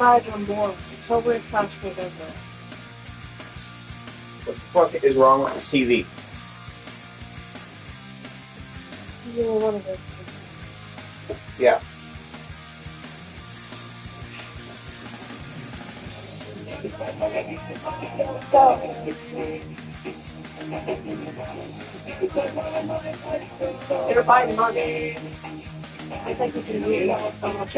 5 or more until we're across November. What the fuck is wrong with this TV? You will want to go. Yeah. You're buying money. I think you can read that so much.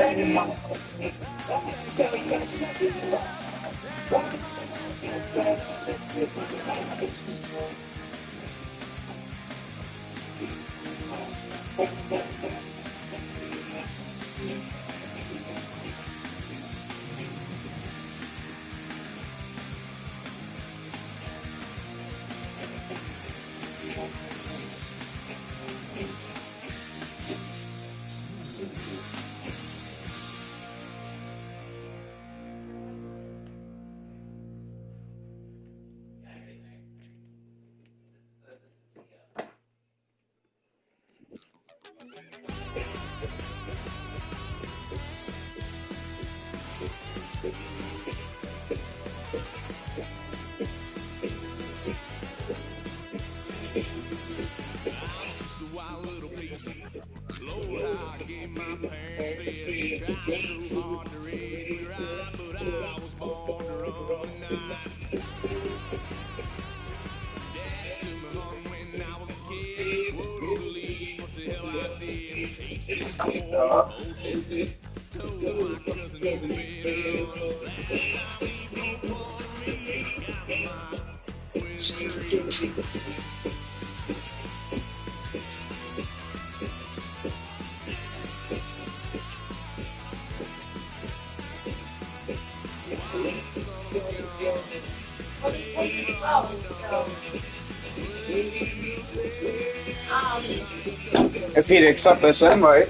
If he'd accept this invite.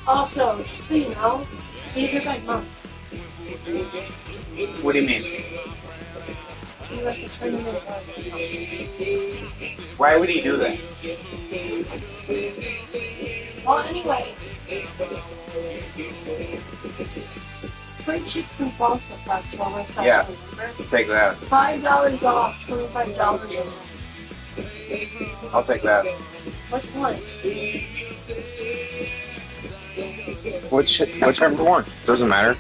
Also, just so you know, these are by month. What do you mean? You have to turn them in by month. Why would he do that? Well, anyway. Free chips and salsa festival myself. Yeah. Remember? Take that. $5 off, $25 off. I'll take that. Which one? Whichever one. Doesn't matter.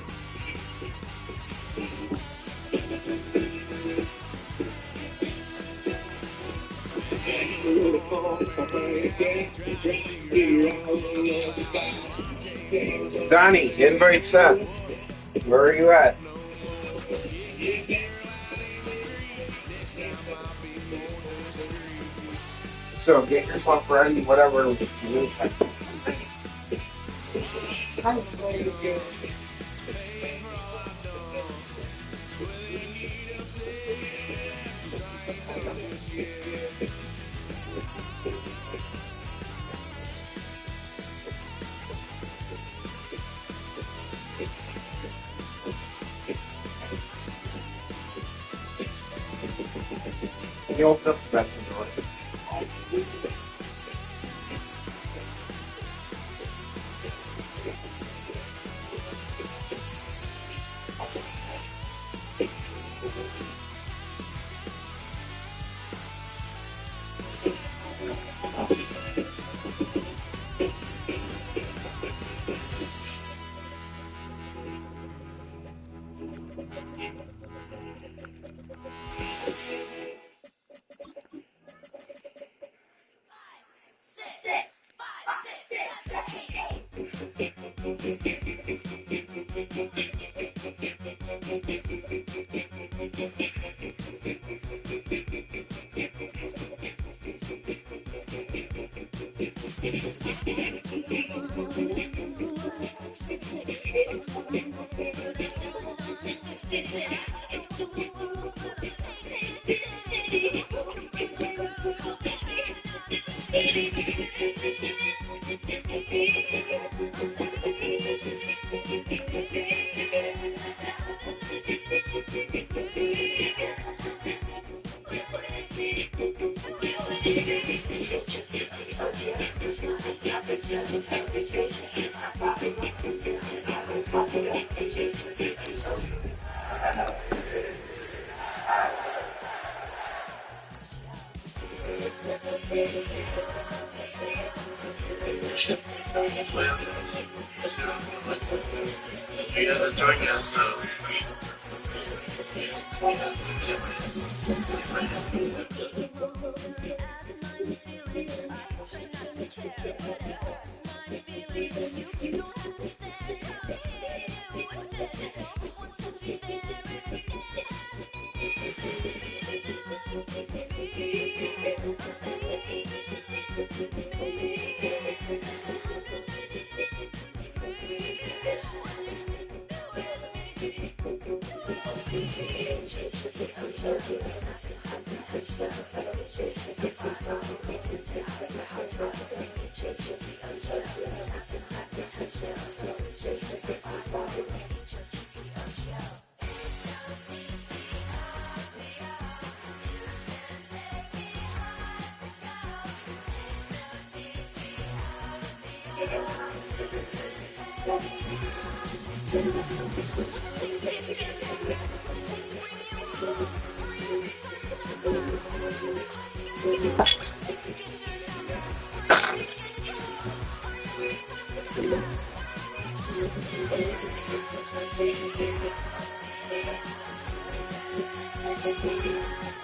Donnie, invite Seth. Where are you at? So get yourself ready, whatever you need to. I'm sorry to do. Can you open up the bedroom door? He doesn't join us, so.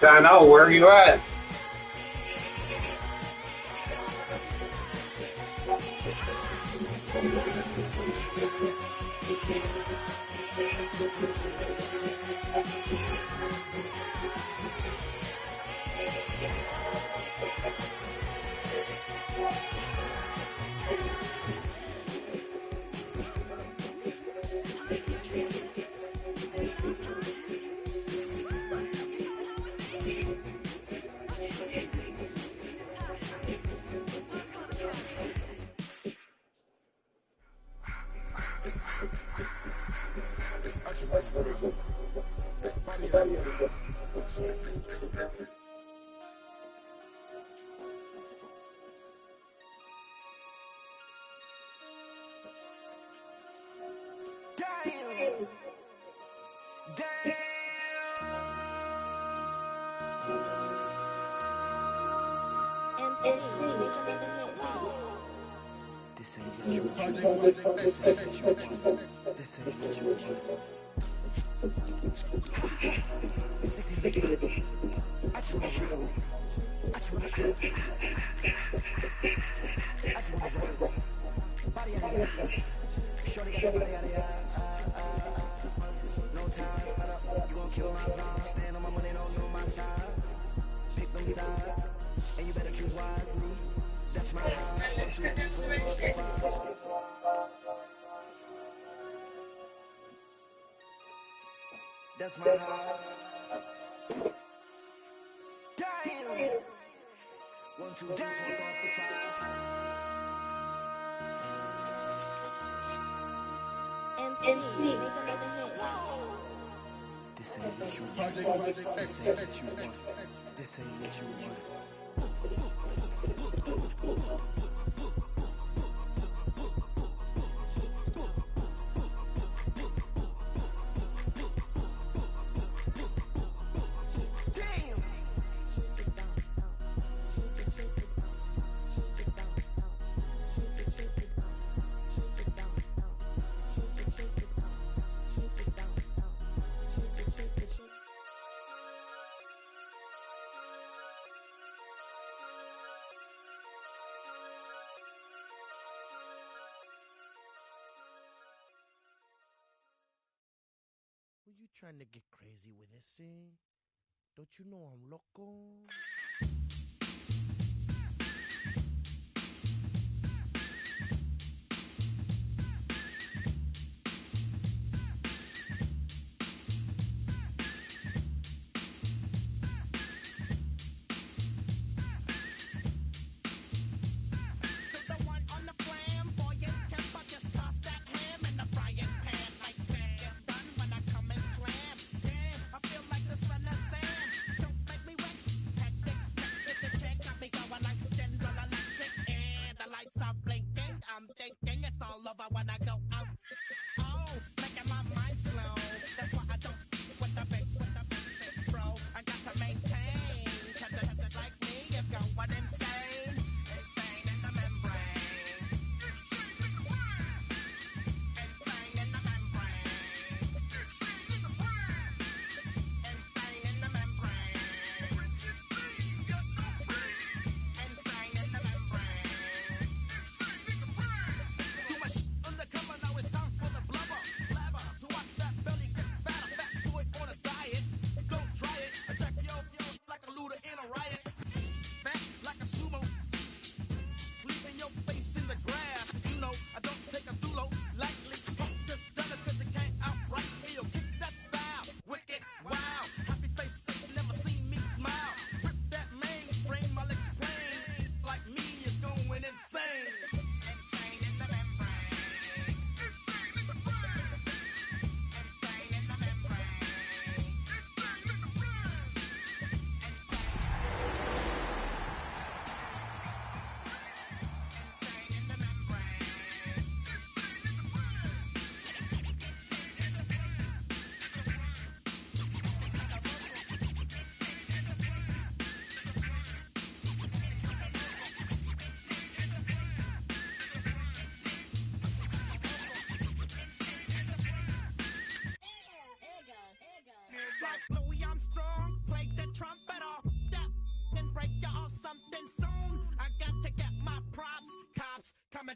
Donnell, where are you at? This ain't what you want. This ain't what you want. This ain't what you want. 60 I just wanna roll. I just wanna roll. Body out of here. Shorty got your body out of here. No time, set up. You gon' kill my vibe. Stand on my money, don't know my side. Pick them sides, and you better choose wisely. That's my high. 1, 2, 3, 4, 5. That's my high. Damn. 1, 2, 3, 4, 5. MC, make another hit. This ain't what you want. This ain't what you want. This ain't what you want. Were you trying to get crazy with this, eh? Don't you know I'm loco?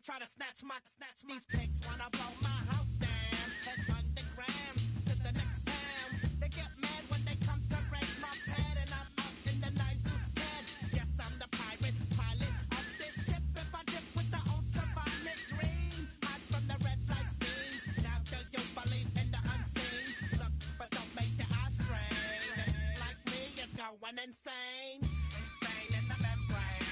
try to snatch these pigs wanna blow my house down. Head underground to the next town. They get mad when they come to raid my pad, and I'm up in the night who's scared. Yes, I'm the pirate pilot of this ship. If I dip with the ultraviolet dream, hide from the red light beam. Now do you believe in the unseen? Look, but don't make your eyes strain. Like me, it's going insane. Insane in the membrane.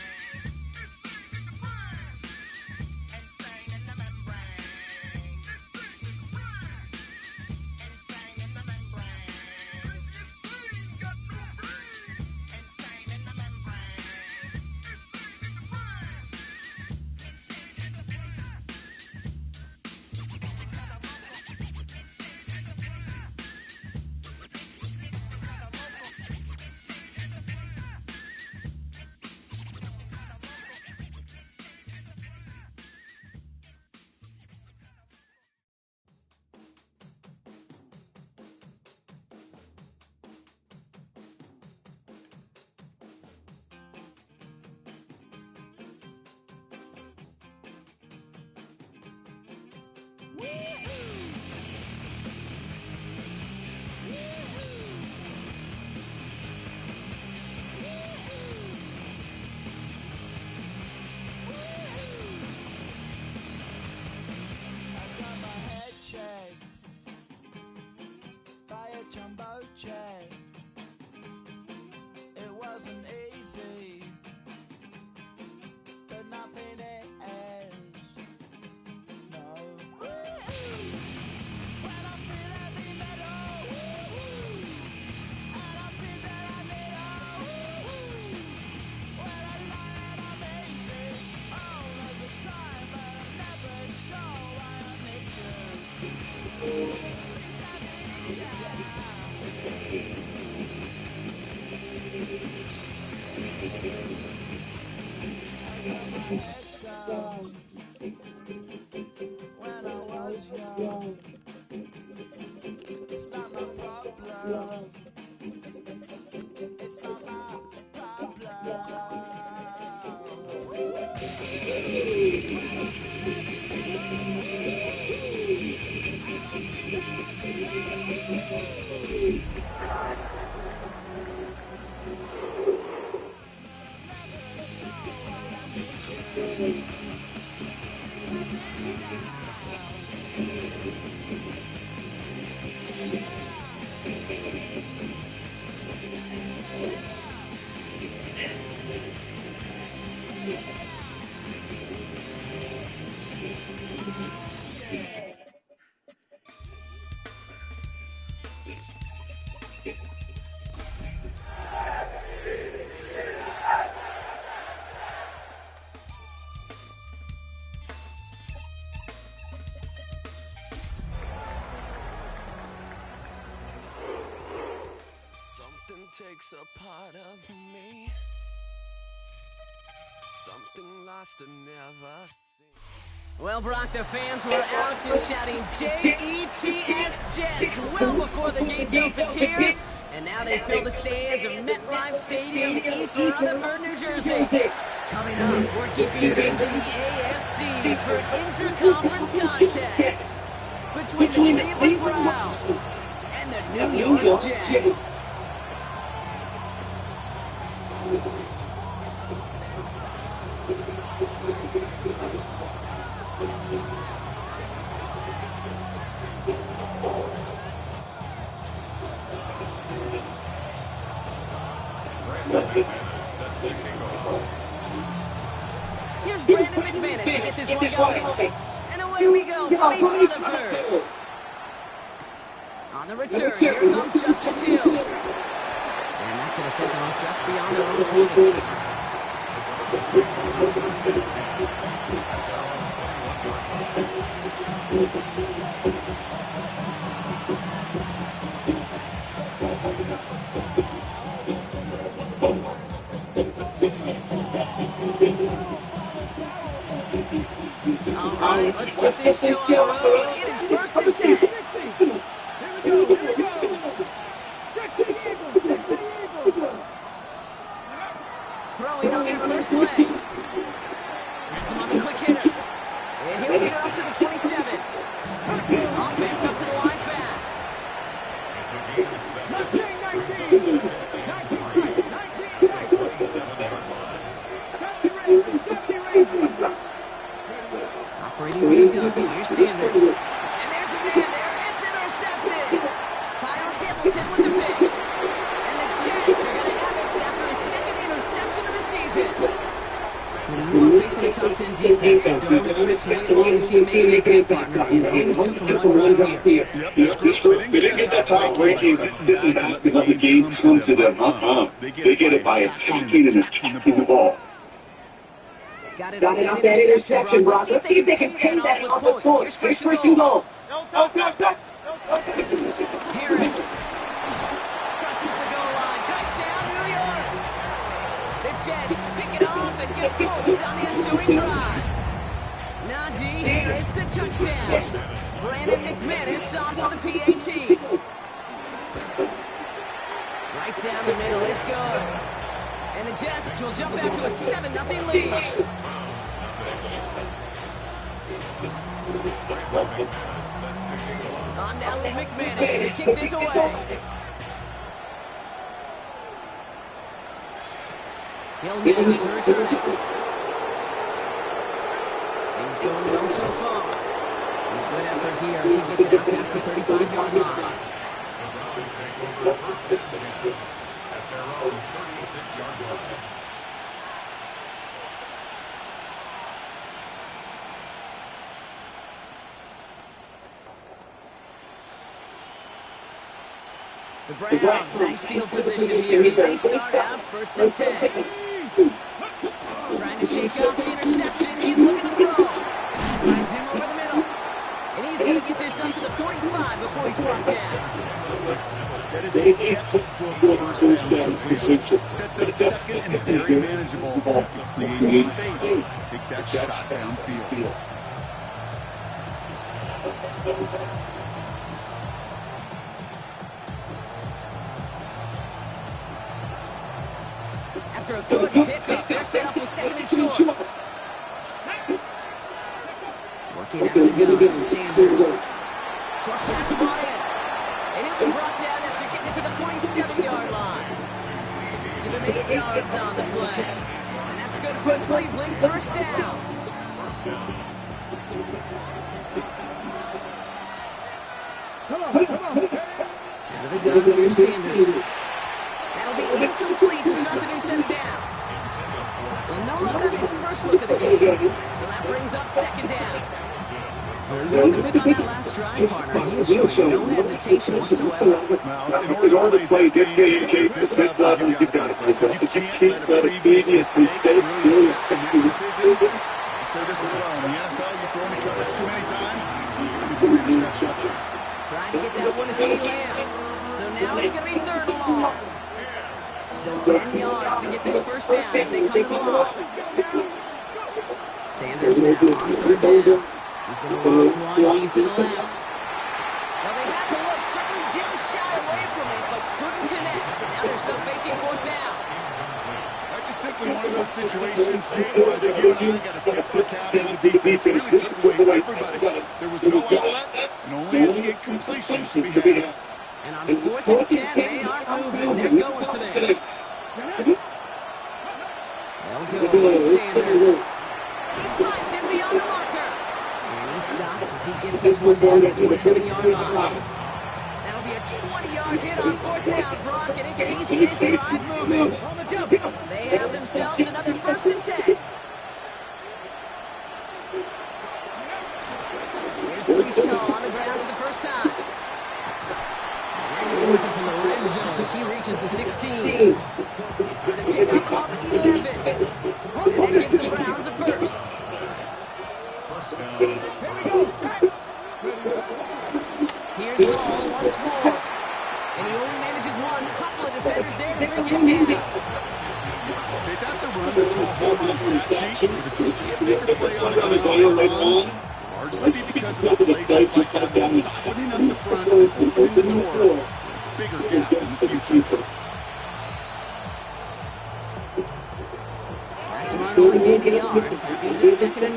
Insane in the membrane. Insane in the membrane. Insane, got no brain. Insane in the membrane. Insane in the brain. Jumbo jet. It wasn't easy, but nothing is. No. When I feel heavy metal, and I feel that I need when I lie and I'm easy, all of the time, but I'm never sure why I need you. Please I need you. When I was young, it's not my problem. It's not my problem. Takes a part of me, something lost and never seen. Well, Brock, the fans were out and shouting J-E-T-S Jets well before the gates opened here, and now they fill the stands of MetLife Stadium, East Rutherford, New Jersey. Coming up, we're keeping games in the AFC for an intra-conference contest between the Cleveland Browns and the New York Jets. Here's Brandon McManus to get this one going. And away we go from East Rutherford. On the return, here comes Justice Hill. And that's going to set them up just beyond their own 20. All right, let's get this show on the road. It is first and 10. Here we go. Throwing on their first play. That's him on the quick hitter. Operating from the gun. Here's Sanders. And there's a man there. It's intercepted. Kyle Hamilton with the pick. And the Jets are going to have it after a second interception of the season. When you are facing a top 10 defense, you don't expect to wait long to see him make an impact, partner. And they took him one run here. Yep, this group, they didn't get that top ranking by sitting back and let the game come to them. They get it by attacking and attacking the ball. Got it off that interception, Brock. Let's see if they can pay that off with points. Here's first and goal. Harris crosses the goal line. Touchdown, New York. The Jets pick it off and get points on the ensuing drive. Najee Harris, the touchdown. Brandon McManus on for the PAT. Right down the middle, it's good. And the Jets will jump out to a 7-0 lead. On now is McManus to kick this away. He'll get it to return it. He's going well so far. And a good effort here as he gets it out past the 35-yard line. The Browns, nice field position here as they start out 1st and 10. Trying to shake off the interception. He's looking to throw. Finds him over the middle. And he's going to get this up to the 45 before he's brought down. That is a textbook first down completion. Sets up second and very manageable. It creates space to take that shot downfield. After a good pickup, they're set up with 2nd and short. Working out of the gun, Sanders. Short pass brought in. And he'll be brought down after getting it to the 47-yard line. Give him 8 yards on the play. And that's good for Cleveland, 1st down. Out of the gun, here's Sanders. That'll be incomplete to start the new set of downs. Well, no look on his first look of the game. So that brings up 2nd down. Well, you want to pick on that last drive, partner. He is showing no hesitation whatsoever. Well, in order to play this game, this level, you've got to play. So you can't let a previous mistake really affect the next decision. I say this as well. In the NFL, you throw into coverage too many times, you get interceptions. Trying to get that one to CeeDee Lamb. So now it's going to be 3rd and long. Still 10 yards to get this first down as they come along. Sanders now on 3rd down. He's going to look one deep to the left. Well, they had the look, certainly didn't shy away from it, but couldn't connect. And now they're still facing 4th down. That's just simply one of those situations, Kate, where I think you and I got to tip the cap to the defense. It really took away everybody. There was no outlet and only an incompletion to be had. And on 4th and 10, they are moving. They're going for this. They'll go with Sanders. He finds him beyond the marker. And he's stopped as he gets this one down at the 27-yard line. That'll be a 20-yard hit on 4th down, Brock, and it keeps this drive moving. They have themselves another 1st and 10. Here's Brees on the ground for the first time. Working from the red zone as he reaches the 16. It's a pickup of 11. And that gives the Browns a 1st. Here's Hall once more. And he only manages one. Couple of defenders there to bring him down. Okay, that's a run that's all home on the stat sheet. But if you see a bigger play on the run, largely be because of a play just like that, softening up the front, opening the door. Bigger gap in the future. Last run only gained a yard. That means it's 2nd and 9.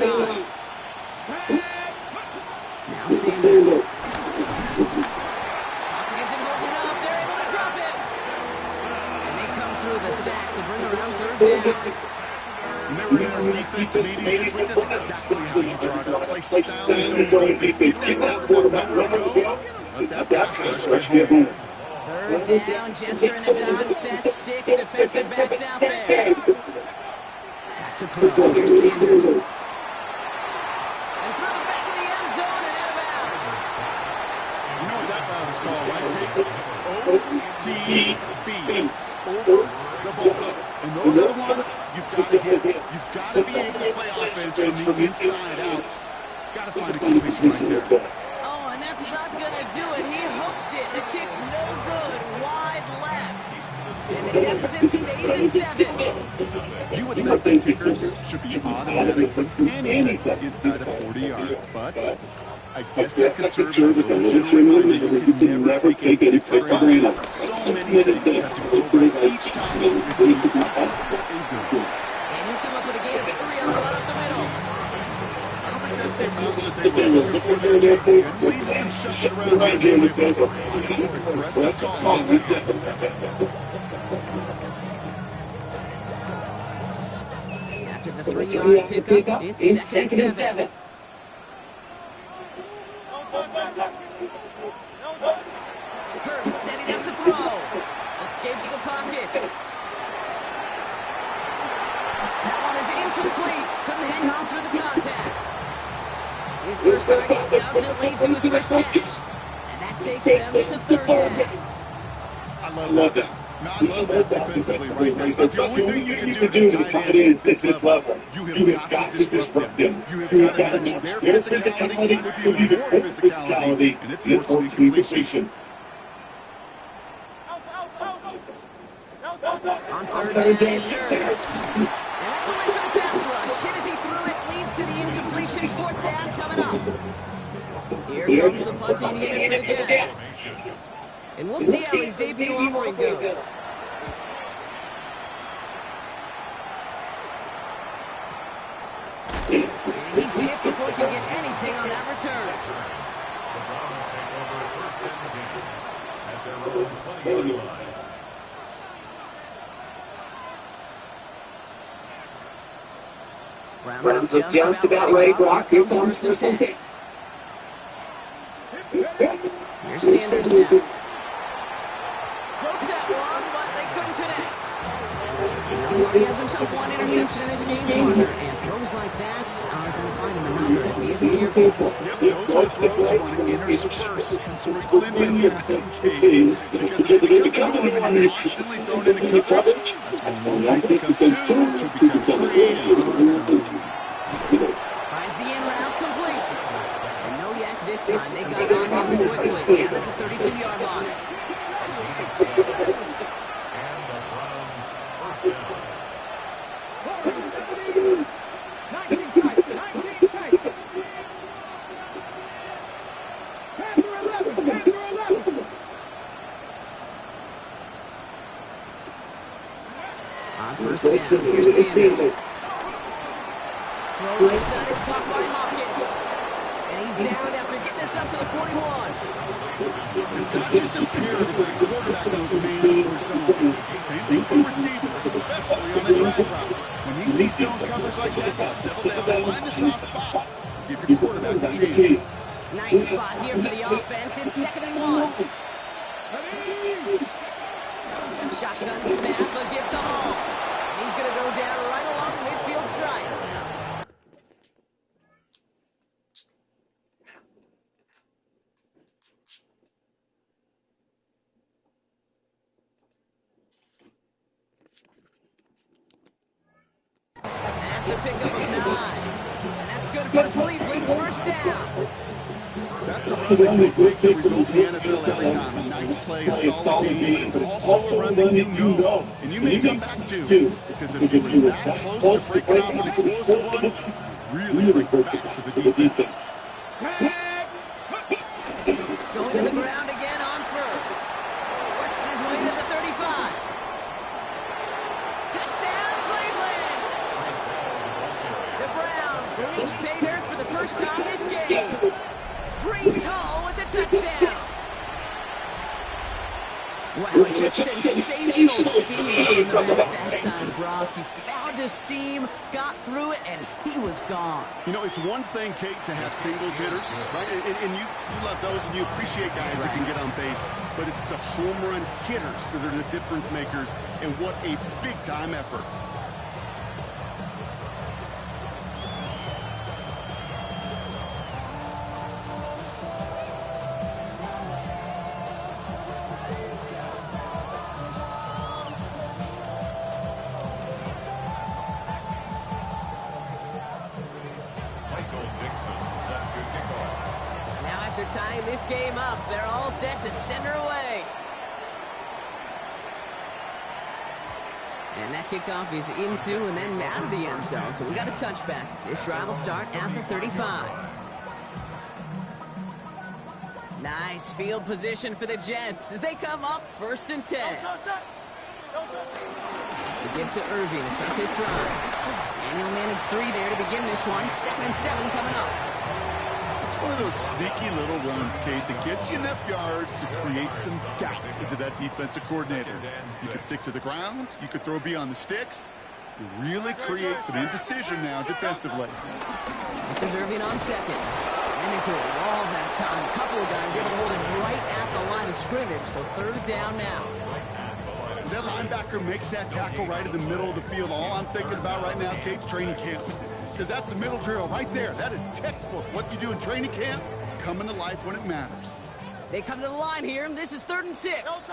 Now Sanders. Pocket isn't holding up. sack to bring around third down. When they were in our defensive meetings this week, that's exactly how you draw it up. Play sound zone defense. Give that quarterback nowhere to go. Let that pass rush get home. Third down, Jets are in a dime set. 6 defensive backs out there. Back to throw. Here's Sanders. And through the back of the end zone and out of bounds. You know what that route is called, right, Pete? OTB. Over the ball. And those are the ones you've got to hit. You've got to be able to play offense from the inside out. Got to find a completion right there. Oh, and that's not going to do it. He hooked it. The kick no good. Wide left. And the deficit stays at 7. You would think that kickers should be automatic from anything inside of 40 yards, but I guess that could serve as a little general reminder you can never take a kick for granted. So many things have to go right each time it's good. And he'll come up with a gain of 3 on the run up the middle. I don't think that's the amount that they were looking for there, Jake. And lead to some shuffling around here in the playbook. Aggressive calls. After the 3-yard pickup, it's second and 7. Hurts setting up to throw. Escapes the pocket. That one is incomplete. Couldn't hang on through the contact. His first target doesn't lead to his first catch. And that takes them to third down. I love that. No, I love that defensively right there. It's about the only thing you can do to tight ends at this level. You have got to disrupt them. You have got to match their physicality with even more physicality, and it forces incompletion. On third down, it's Hurts. And that's away for the pass rush. Hit as he threw it, leads to the incompletion. Fourth down coming up. Here comes the punting unit for the Jets. And we'll see how his debut offering goes. And he's hit before he can get anything on that return. The Browns take over first and 10 at their own 20-yard line. Browns look just about ready, Brock. Here comes first and 10. Here's Sanders now. Floats that one, but they couldn't connect. He already has himself one interception in this game, partner. And throws like that are going to find him another if he isn't careful. Yep, those are the throws you want to intersperse and sprinkle in your passing game. Because if you become when you're constantly thrown into coverage, that's when one becomes 2, 2 becomes 3, Finds the in route complete. And no yak this time. They got on him quickly. Down at the 32-yard line. And the Browns first down. On first down, here's Sanders. Throw right side is caught by Hopkins. And he's down after getting this up to the 41. it's not just imperative that a quarterback knows man or zone. Same thing for receivers, especially on a drag route. When he sees zone coverage like that, just settle down, find the soft spot, give your quarterback a chance. Nice spot here for the offense. It's 2nd and 1. Shotgun snap, a gift to Hall. And he's going to go down right along the midfield stripe. That's a pickup of 9. And that's good for Cleveland. First down. That's a run that will take the result in the NFL every time. A nice play, a solid game, but it's also a run that you know. And you may come back to, because if you were that close to breaking off an explosive one, really break the backs of the defense. Going to the ground again on first. Works his way to the 35. Touchdown, Cleveland! The Browns reach pay dirt for the first time this game. Breece Hall with the touchdown. Wow, just sensational speed from the back that time, Brock. He found a seam, got through it, and he was gone. You know, it's one thing, Kate, to have singles hitters, right? And you love those, and you appreciate guys that can get on base. But it's the home run hitters that are the difference makers, and what a big-time effort. After tying this game up, they're all set to center away. And that kickoff is into and then out of the end zone. So we got a touchback. This drive will start at the 35. Nice field position for the Jets as they come up 1st and 10. They give to Irving to start this drive. And he'll manage 3 there to begin this one. 2nd and 7 coming up. It's one of those sneaky little runs, Kate, that gets you enough yards to create some doubt into that defensive coordinator. You could stick to the ground. You could throw beyond the sticks. You really create some indecision now defensively. This is Irving on 2nd. And into a wall that time. A couple of guys able to hold him right at the line of scrimmage. So 3rd down now. That linebacker makes that tackle right in the middle of the field. All I'm thinking about right now, Kate, training camp. Because that's the middle drill right there. That is textbook. What you do in training camp, coming to life when it matters. They come to the line here. This is 3rd and 6.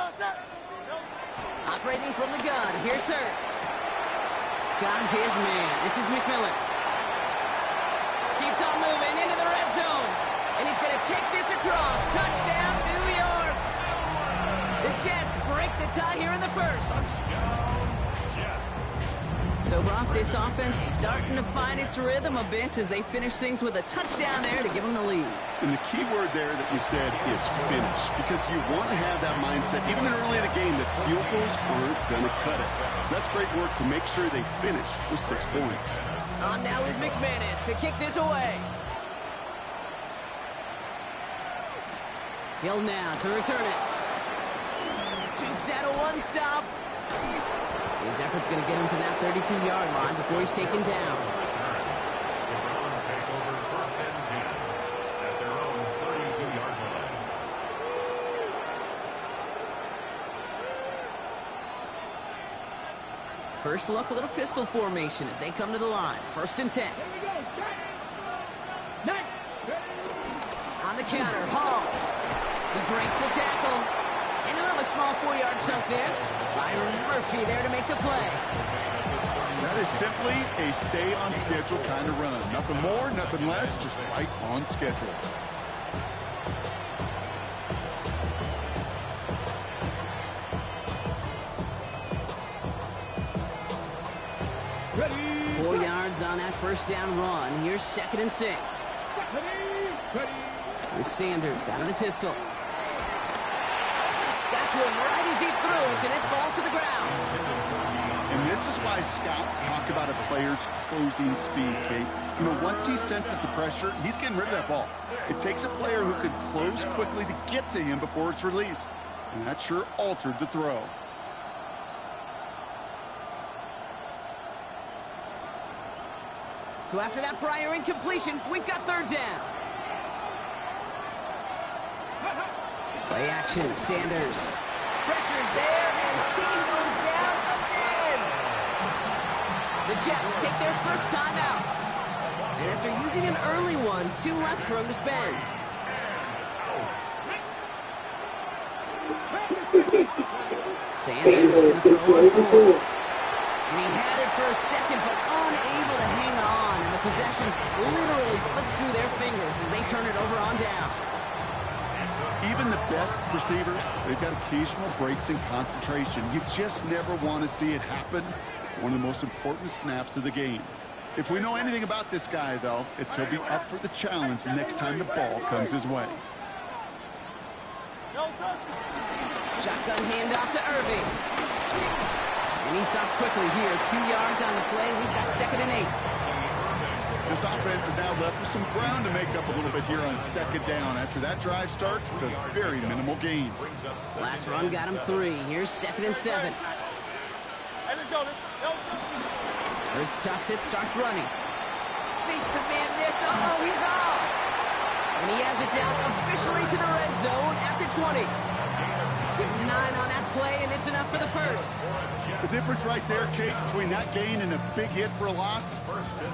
Operating from the gun. Here's Hurts. Got his man. This is McMillan. Keeps on moving into the red zone. And he's going to take this across. Touchdown, New York. The Jets break the tie here in the 1st. So, Brock, this offense starting to find its rhythm a bit as they finish things with a touchdown there to give them the lead. And the key word there that you said is finish, because you want to have that mindset, even early in the game, that field goals aren't going to cut it. So that's great work to make sure they finish with 6 points. On now is McManus to kick this away. Hill now to return it. Dukes out a one-stop. His effort's going to get him to that 32-yard line before he's taken down. The Browns take over 1st and 10 at their own 32-yard line. First look, a little pistol formation as they come to the line. 1st and 10. On the counter, Hall. He breaks the tackle. And he'll have a small 4-yard chunk there. Byron Murphy there to make the play. That is simply a stay-on-schedule kind of run. Nothing more, nothing less, just right on schedule. Ready. 4 yards on that 1st down run. Here's 2nd and 6. With Sanders out of the pistol. Got to him right as he threw it, and it falls to the ground. And this is why scouts talk about a player's closing speed, Kate. You know, once he senses the pressure, he's getting rid of that ball. It takes a player who can close quickly to get to him before it's released. And that sure altered the throw. So after that prior incompletion, we've got 3rd down. Play action, Sanders. Pressure's there, and he goes down again. The Jets take their 1st time out. And after using an early one, 2 left for him to spend. Sanders going to throw on 4. And he had it for a second, but unable to hang on. And the possession literally slipped through their fingers as they turn it over on downs. Even the best receivers, they've got occasional breaks in concentration. You just never want to see it happen. One of the most important snaps of the game. If we know anything about this guy, though, it's he'll be up for the challenge the next time the ball comes his way. Shotgun handoff to Irving. And he stopped quickly here. 2 yards on the play. We've got 2nd and 8. This offense is now left with some ground to make up a little bit here on second down after that drive starts with a very minimal gain. Last run got him 3. Here's 2nd and 7. Hey, let's go. Hurts tucks it, starts running. Makes a man miss. Uh-oh, he's off. And he has it down officially to the red zone at the 20. Give him 9 on that play, and it's enough for the first. The difference right there, Kate, between that gain and a big hit for a loss,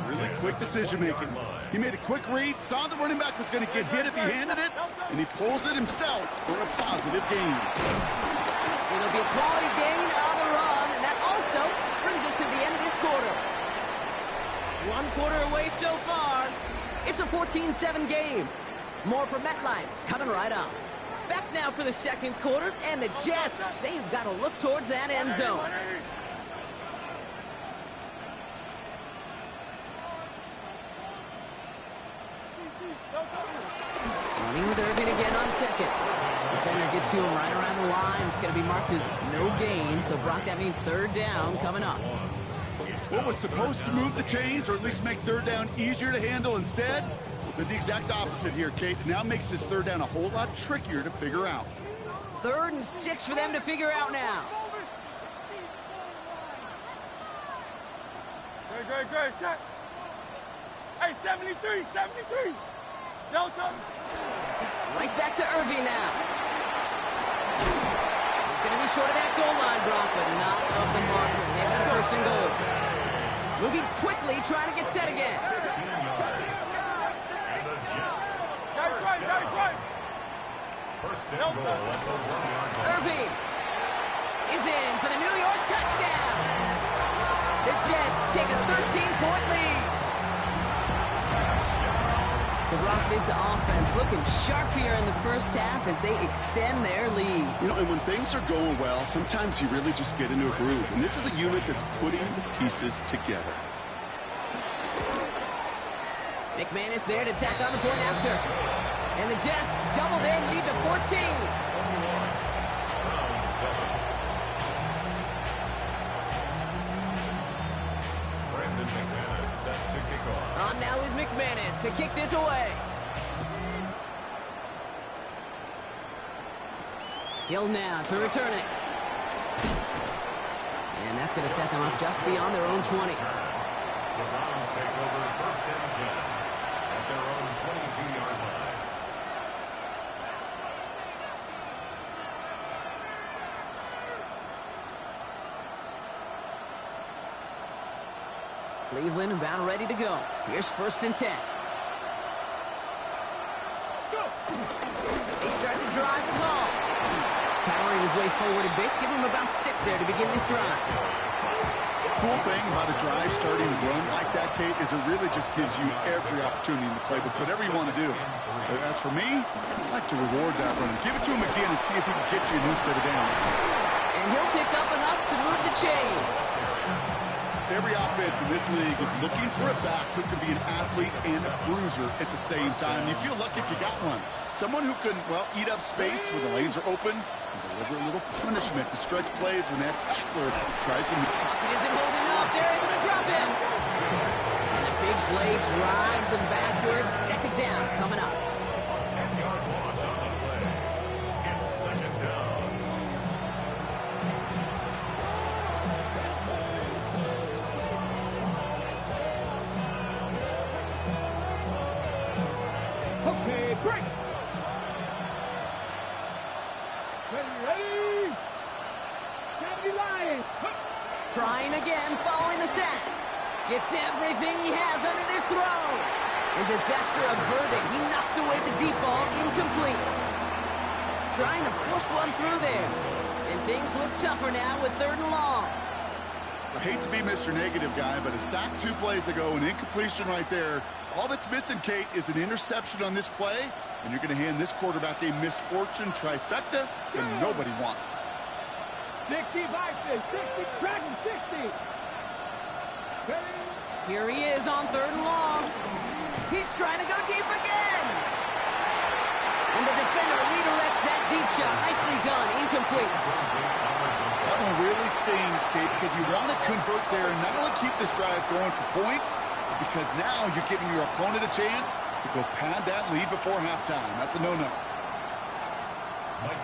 really quick decision-making. He made a quick read, saw the running back was going to get hit if he handed it, and he pulls it himself for a positive gain. It'll be a quality gain on the run, and that also brings us to the end of this quarter. 1 quarter away so far. It's a 14-7 game. More for MetLife coming right up. Back now for the 2nd quarter, and the Jets, they've got to look towards that end zone. Running with Irving again on 2nd. Defender gets to him right around the line. It's going to be marked as no gain, so Brock, that means 3rd down coming up. What was supposed to move the chains, or at least make 3rd down easier to handle instead, did the exact opposite here, Kate. Now makes this 3rd down a whole lot trickier to figure out. 3rd and 6 for them to figure out now. Great. Set. Hey, 73. Delta. Right back to Irving now. He's going to be short of that goal line, Brock, but not of the marker. They've got a 1st and goal. Moving quickly, trying to get set again. First and goal at the 1-yard line. Irving is in for the New York touchdown. The Jets take a 13-point lead. So, Brock, this offense looking sharp here in the first half as they extend their lead. You know, and when things are going well, sometimes you really just get into a groove. And this is a unit that's putting the pieces together. McManus there to tack on the point after. And the Jets double their lead to 14. Brandon McManus set to kick off. On now is McManus to kick this away. Hill now to return it. And that's going to set them up just beyond their own 20. The Browns take over 1st and 10 at their own 22-yard line. Cleveland about ready to go. Here's 1st and 10. They start to drive Paul. Powering his way forward a bit. Give him about 6 there to begin this drive. Cool thing about a drive starting to run like that, Kate, is it really just gives you every opportunity in the playbook, whatever you want to do. As for me, I'd like to reward that run. Give it to him again and see if he can get you a new set of downs. And he'll pick up enough to move the chains. Every offense in this league is looking for a back who can be an athlete and a bruiser at the same time. You feel lucky if you got one. Someone who can, well, eat up space when the lanes are open and deliver a little punishment to stretch plays when that tackler tries to... Pocket isn't holding up. They're able to drop him. And a big play drives them backwards. 2nd down coming up. 10-yard loss on the play. It's 2nd down. Okay, break. Ready. Candy Lions. Trying again, following the sack. Gets everything he has under this throw. And disaster averted. He knocks away the deep ball, incomplete. Trying to force one through there. And things look tougher now with 3rd and long. I hate to be Mr. Negative guy, but a sack 2 plays ago, an incompletion right there. All that's missing, Kate, is an interception on this play, and you're going to hand this quarterback a misfortune trifecta that nobody wants. 60, 60, Dragon 60. Here he is on 3rd and long. He's trying to go deep again. And the defender redirects that deep shot. Nicely done, incomplete. That one really stings, Kate, because you want to convert there and not only keep this drive going for points, because now you're giving your opponent a chance to go pad that lead before halftime. That's a no-no.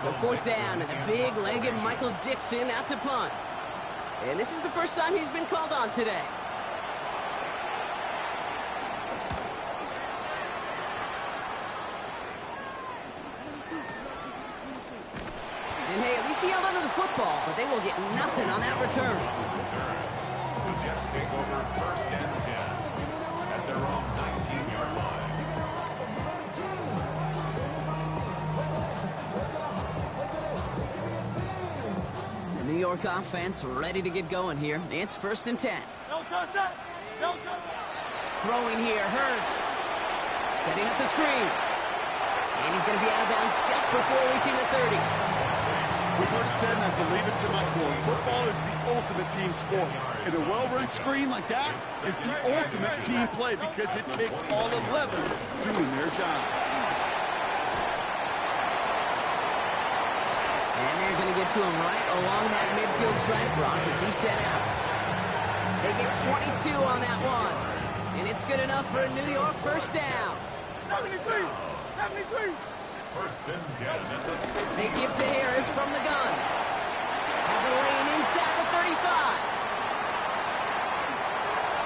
So fourth down, and the big-legged Michael Dixon out to punt. And this is the first time he's been called on today. And hey, at least he held onto the football, but they will get nothing on that return. The Jets take over first and 10 at their own 19-yard line. The New York offense ready to get going here. It's first and 10. Throwing here, Hurts. Setting up the screen. And he's going to be out of bounds just before reaching the 30. We've heard it said, and I believe it to my core, football is the ultimate team sport. And a well-run screen like that is the ultimate team play because it takes all 11 doing their job. And they're going to get to him right along that midfield stripe block as he set out. They get 22 on that one. And it's good enough for a New York first down. 73! First and 10. They give to Harris from the gun. Has a lane inside the 35.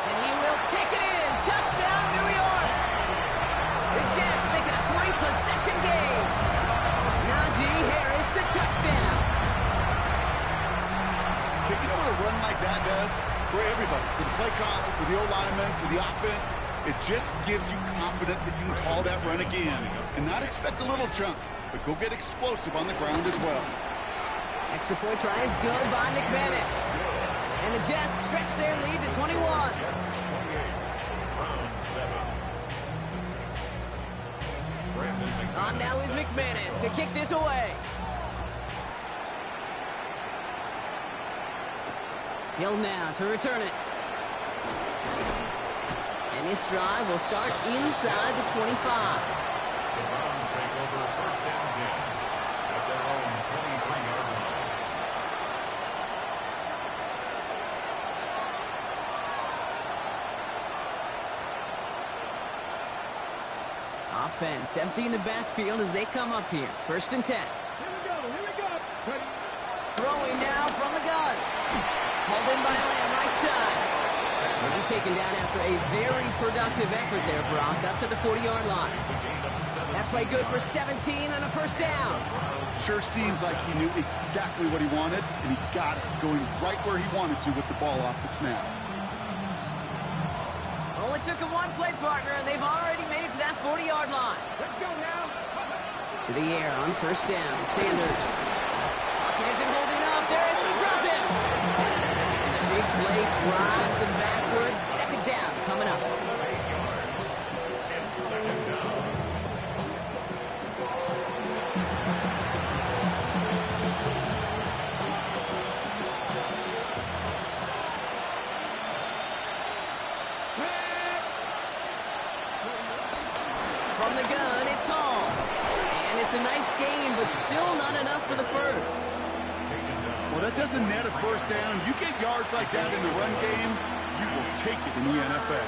And he will take it in. Touchdown, New York. The Jets make it a 3-possession game. Najee Harris, the touchdown. Kicking over a run like that does for everybody, for the play caller, for the O-lineman, for the offense, it just gives you confidence that you can call that run again and not expect a little chunk, but go get explosive on the ground as well. Extra point try is good by McManus. And the Jets stretch their lead to 21. On now is McManus to kick this away. Hill now to return it. And this drive will start inside the 25. The Browns take over first and 10 at their own 23-yard line. Offense emptying the backfield as they come up here. First and 10. Here we go. Throwing now from the gun. Hauled in by Lamb, right side. And he's taken down after a very productive effort there, Brock, up to the 40-yard line. That play good for 17 and a first down. Sure seems like he knew exactly what he wanted, and he got it, going right where he wanted to with the ball off the snap. Only took him one play partner, and they've already made it to that 40-yard line. Let's go now. To the air on first down. Sanders. Pocket isn't holding up. They're able to drop him. And the big play drives them backwards. Second down coming up. From the gun, it's Hall. And it's a nice game, but still not enough for the first. Well, that doesn't net a first down. You get yards like that in the run game, you will take it in the NFL.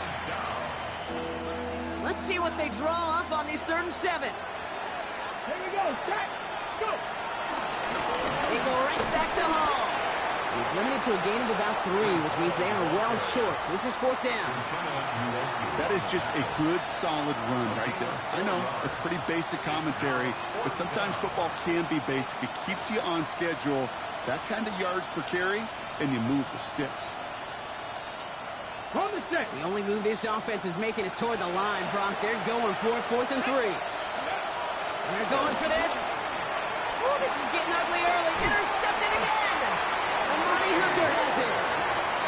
Let's see what they draw up on these 3rd and 7. Here we go. Set. Let's go. They go right back to Hall. He's limited to a gain of about 3, which means they are well short. This is 4th down. That is just a good, solid run right there. I know, it's pretty basic commentary, but sometimes football can be basic. It keeps you on schedule, that kind of yards per carry, and you move the sticks. On the set. The only move this offense is making is toward the line, Brock. They're going for it, 4th and 3. And they're going for this. Oh, this is getting ugly early. Intercepted again. The Money Hooker has it.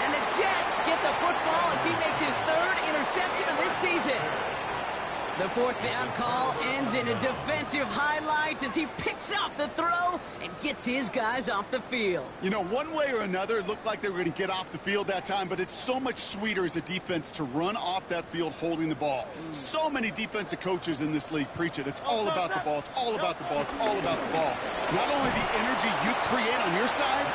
And the Jets get the football as he makes his 3rd interception of this season. The 4th down call ends in a defensive highlight as he picks up the throw and gets his guys off the field. You know, one way or another, it looked like they were going to get off the field that time, but it's so much sweeter as a defense to run off that field holding the ball. So many defensive coaches in this league preach it. It's all about the ball. It's all about the ball. It's all about the ball. Not only the energy you create on your side,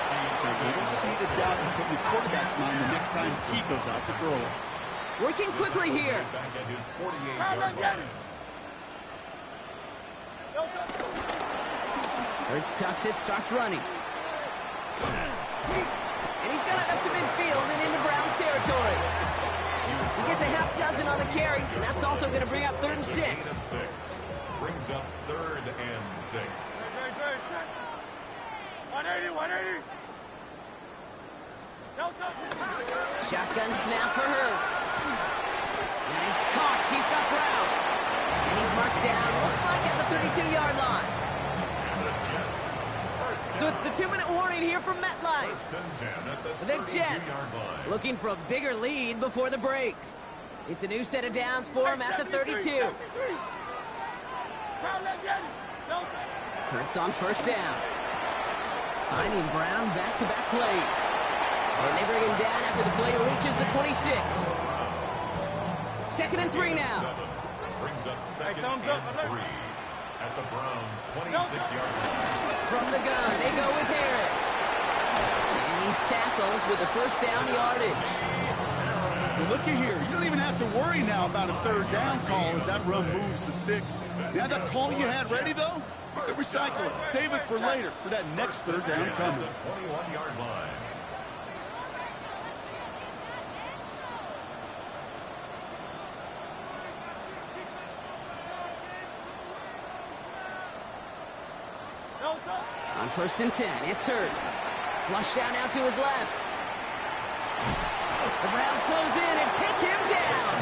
but a little seed of doubt you put in the quarterback's mind the next time he goes out to throw it. Working quickly here. Back at his 48-yard line. Hurts tucks it, starts running. And he's got it up to midfield and into Brown's territory. He gets a half dozen on the carry, and that's also going to bring up 3rd and 6. Brings up 3rd and 6. 180. Shotgun snap for Hurts. Now he's caught. He's got Brown. And he's marked down, looks like at the 32-yard line. And the Jets. So it's the 2-minute warning here from MetLife. 1st and 10 at the The Jets 32-yard line. looking for a bigger lead before the break. It's a new set of downs for him at the 32. Hurts on 1st down. Finding Brown back-to-back plays. And they bring him down after the play reaches the 26. 2nd and 3 now. Brings up 2nd and 3 at the Browns' 26-yard line. From the gun, they go with Harris. And he's tackled with a 1st down yardage. Well, looky here. You don't even have to worry now about a 3rd down call as that run moves the sticks. Now that call you had ready, though, recycle it. Save it for later for that next 3rd down coming. The 21-yard line. On 1st and 10, it's Hurts. Flush down now to his left. The Browns close in and take him down.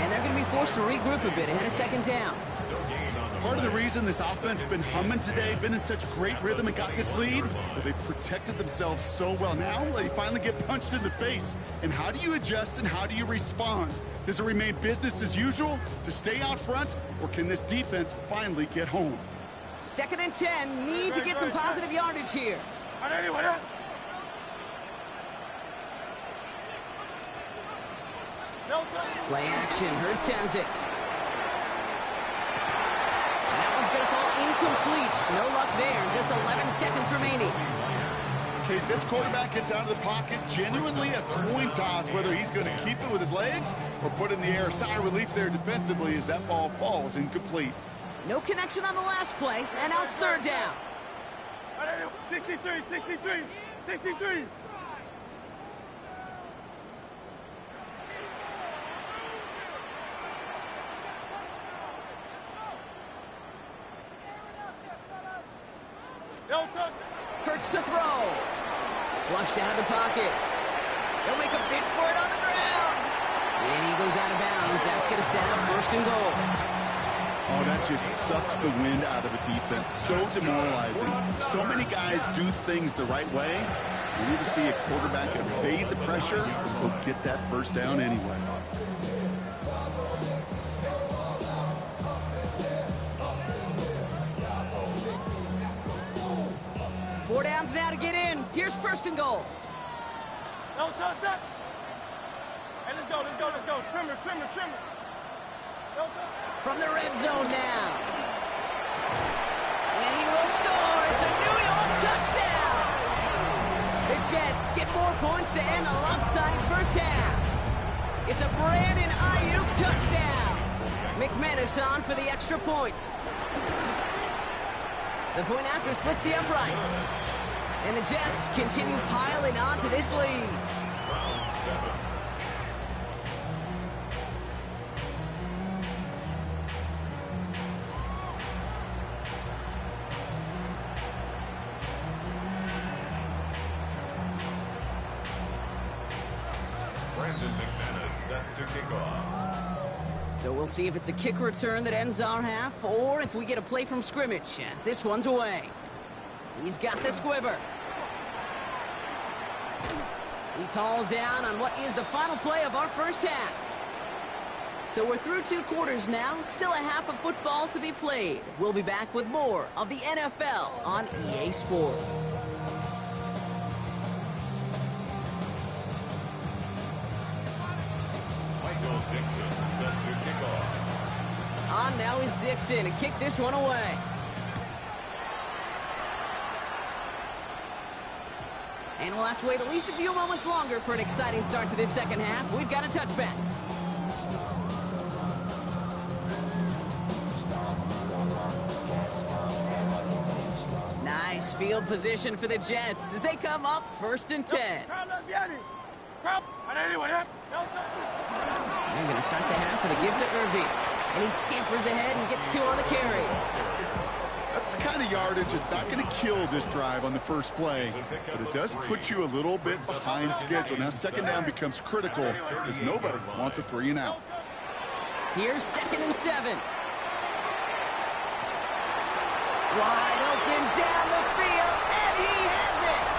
And they're going to be forced to regroup a bit ahead of 2nd down. Part of the reason this offense been humming today, been in such great rhythm and got this lead, but they've protected themselves so well. Now they finally get punched in the face. And how do you adjust and how do you respond? Does it remain business as usual to stay out front, or can this defense finally get home? 2nd and 10, need to get some positive yardage here. Play action, Hurts has it. That one's going to fall incomplete. No luck there, just 11 seconds remaining. Okay, this quarterback gets out of the pocket, genuinely a coin toss whether he's going to keep it with his legs or put it in the air. Sigh of relief there defensively as that ball falls incomplete. No connection on the last play, and now it's 3rd down. 63. Hurts to throw. Flushed out of the pocket. They'll make a bid for it on the ground. And he goes out of bounds. That's going to set up 1st and goal. Oh, that just sucks the wind out of a defense. So demoralizing. So many guys do things the right way. We need to see a quarterback evade the pressure or get that 1st down anyway. Four downs now to get in. Here's 1st and goal. No, touch. Hey, let's go. Trimmer. No, From the red zone now. And he will score. It's a New York touchdown. The Jets get more points to end a lopsided 1st half. It's a Brandon Ayuk touchdown. McManus on for the extra point. The point after splits the uprights. And the Jets continue piling on to this lead. Round 7. Brandon McManus set to kick off. So we'll see if it's a kick return that ends our half, or if we get a play from scrimmage, as this one's away. He's got the squiver. He's hauled down on what is the final play of our 1st half. So we're through 2 quarters now, still a half of football to be played. We'll be back with more of the NFL on EA Sports. Michael Dixon set to kick off. On now is Dixon to kick this one away. And we'll have to wait at least a few moments longer for an exciting start to this second half. We've got a touchback. Nice field position for the Jets as they come up 1st and 10. They're going to start the half with a give to Irving. And he scampers ahead and gets 2 on the carry. That's the kind of yardage that's not going to kill this drive on the first play, but it does put you a little bit behind schedule. Now second down becomes critical because nobody wants a 3 and out. Here's 2nd and 7. Wide open down the field, and he has it!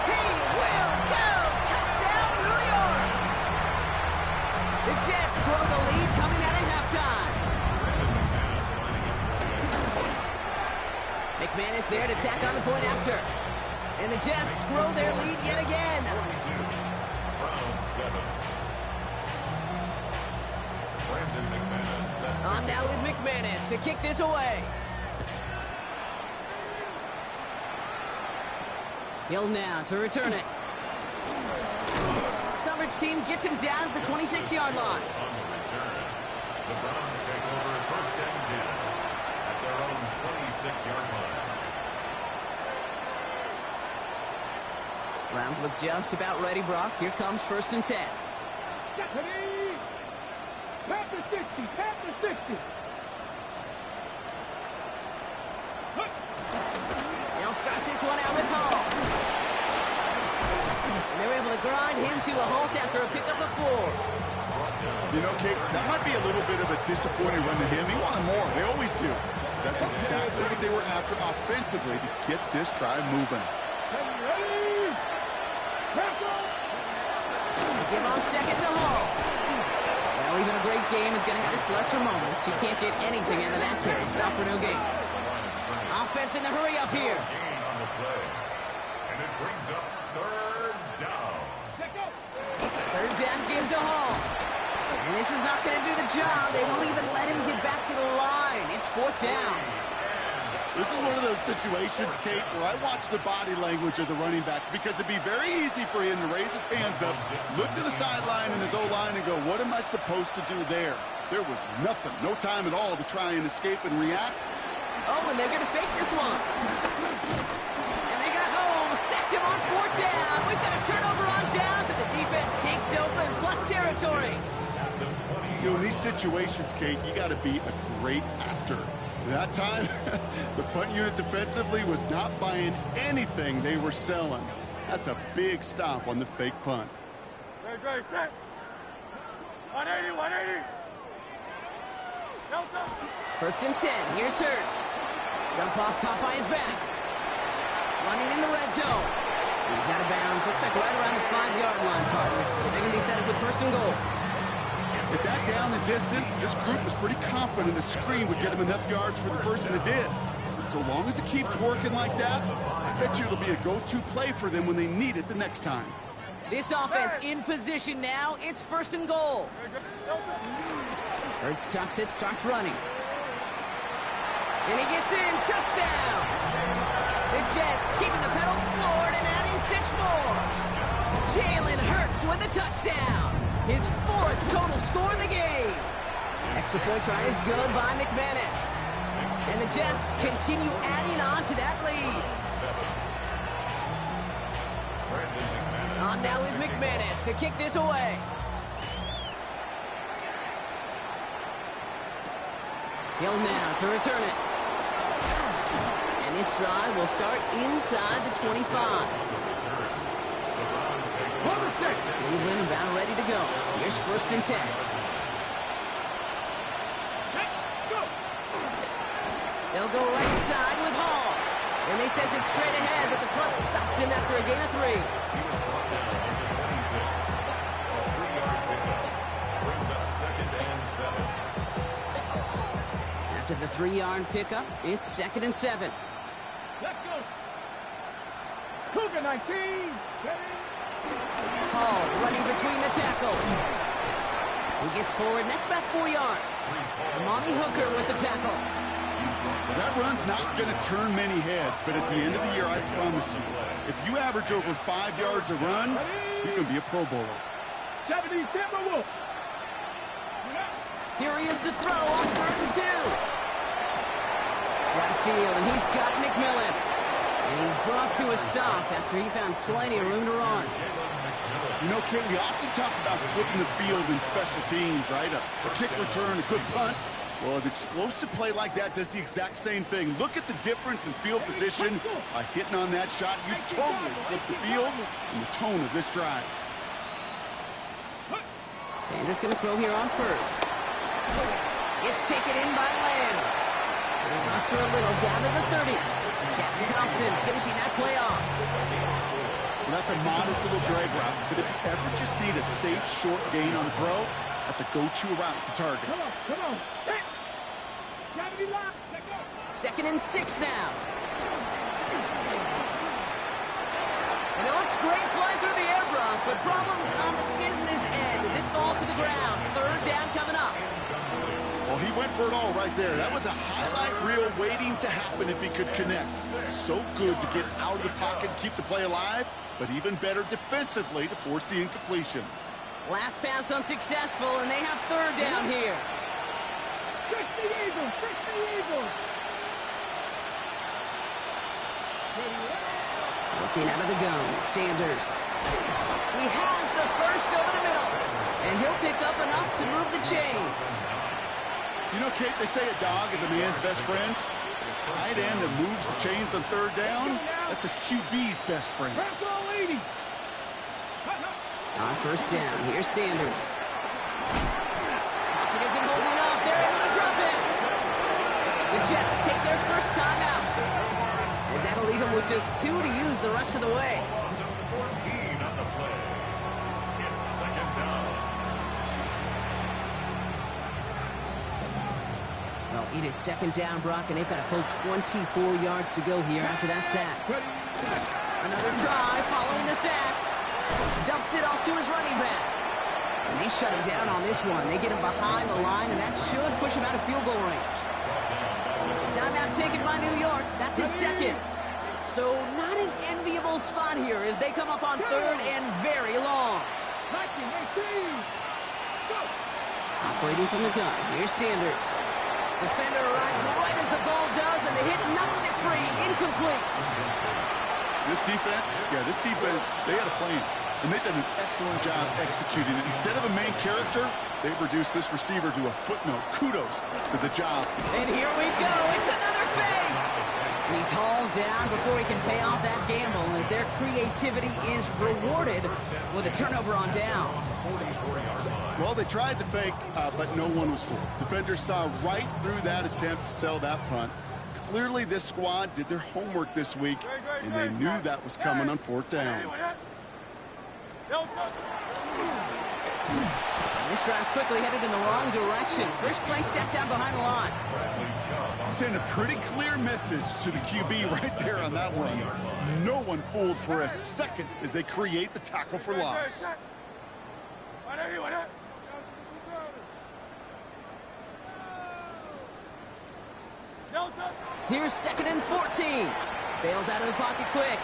He will go! Touchdown, New York! The Jets grow the lead coming out of halftime. McManus there to tack on the point after. And the Jets grow their lead yet again. On now is McManus to kick this away. Hill now to return it. Coverage team gets him down at the 26-yard line. The Browns take over 1st and 10 at their own 26-yard line. Browns look just about ready, Brock. Here comes 1st and 10. Panther 60, Panther 60. They'll start this one out with Hall. And they're able to grind him to a halt after a pickup of 4. You know, Kate, that might be a little bit of a disappointing run to him. He wanted more. They always do. That's exactly what they were after offensively to get this drive moving. Give on 2nd to Hall. Well, even a great game is going to have its lesser moments. You can't get anything out of that carry. Stop for no gain. Offense in the hurry up here. Gain on the play. And it brings up 3rd down. 3rd down game to Hall. And this is not going to do the job. They don't even let him get back to the line. It's 4th down. This is one of those situations, Kate, where I watch the body language of the running back because it'd be very easy for him to raise his hands up, look to the sideline in his O-line and go, what am I supposed to do there? There was nothing, no time at all to try and escape and react. Oh, and they're going to fake this one. And they got home, sacked him on 4th down. We've got a turnover on downs, and the defense takes open, plus territory. You know, in these situations, Kate, you got to be a great actor. That time, the punt unit defensively was not buying anything they were selling. That's a big stop on the fake punt. Ready, set. 180, 180. Delta. 1st and 10. Here's Hurts. Jump off, caught by his back. Running in the red zone. He's out of bounds. Looks like right around the 5-yard line, partner. So they're going to be set up with 1st and goal. With that down the distance, this group was pretty confident a screen would get him enough yards for the first, and it did. And so long as it keeps working like that, I bet you it'll be a go-to play for them when they need it the next time. This offense in position now. It's 1st and goal. Hurts tucks it, starts running. And he gets in. Touchdown! The Jets keeping the pedal floored and adding 6 more. Jalen Hurts with a touchdown. His 4th total score in the game. Extra point try is good by McManus. And the Jets continue adding on to that lead. On now is McManus to kick this away. Hill now to return it. And this drive will start inside the 25. Cleveland about ready to go. Here's 1st and 10. They'll go right side with Hall. And they sent it straight ahead, but the front stops him after a gain of 3. After the 3-yard pickup, it's 2nd and 7. Let's go. Cougar 19. Hall running between the tackles. He gets forward, and that's about 4 yards. Monty Hooker with the tackle. Well, that run's not going to turn many heads, but at the end of the year, I promise you, if you average over 5 yards a run, you're going to be a Pro Bowler. Here he is to throw on 3rd and 2. Downfield, and he's got McMillan. And he's brought to a stop after he found plenty of room to run. You know, Kate, we often talk about flipping the field in special teams, right? A kick return, a good punt. Well, an explosive play like that does the exact same thing. Look at the difference in field position. By hitting on that shot, you've totally flipped the field and the tone of this drive. Sanders going to throw here on 1st. It's taken in by Lamb. So they lost for a little down to the 30. Captain Thompson finishing that play off. Well, that's a modest little drag route, but if you ever just need a safe, short gain on the throw, that's a go-to route to target. Come on. Hey. Gotta be locked. Let go. 2nd and 6 now. And it looks great flying through the air, Bronx, but problems on the business end as it falls to the ground. 3rd down coming up. Well, he went for it all right there. That was a highlight reel waiting to happen if he could connect. So good to get out of the pocket and keep the play alive, but even better defensively to force the incompletion. Last pass unsuccessful, and they have 3rd down here. Fix the Eagles. Fix the Eagles. Looking out of the gun, Sanders. He has the 1st over the middle, and he'll pick up enough to move the chains. You know, Kate, they say a dog is a man's best friend. A tight end that moves the chains on 3rd down, that's a QB's best friend. On 1st down, here's Sanders. He isn't holding up. They're able to drop it. The Jets take their 1st time out. As that'll leave him with just 2 to use the rest of the way. 14 on the play. It's 2nd down. Well, it is 2nd down, Brock, and they've got a full 24 yards to go here after that sack. Another try following the sack. Dumps it off to his running back. And they shut him down on this one. They get him behind the line, and that should push him out of field goal range. Timeout taken by New York. That's in 2nd. So not an enviable spot here as they come up on 3rd and very long. Operating from the gun. Here's Sanders. Defender arrives right as the ball does, and the hit knocks it free. Incomplete. This defense, they had a plan. And they've done an excellent job executing it. Instead of a main character, they've reduced this receiver to a footnote. Kudos to the job. And here we go. It's another fake. He's hauled down before he can pay off that gamble as their creativity is rewarded with a turnover on downs. Well, they tried the fake, but no one was fooled. Defenders saw right through that attempt to sell that punt. Clearly, this squad did their homework this week, and they knew that was coming on 4th down. This drive's quickly headed in the wrong direction. First play set down behind the line. Send a pretty clear message to the QB right there on that one. No one fooled for a second as they create the tackle for loss. Here's 2nd and 14. Bails out of the pocket quick.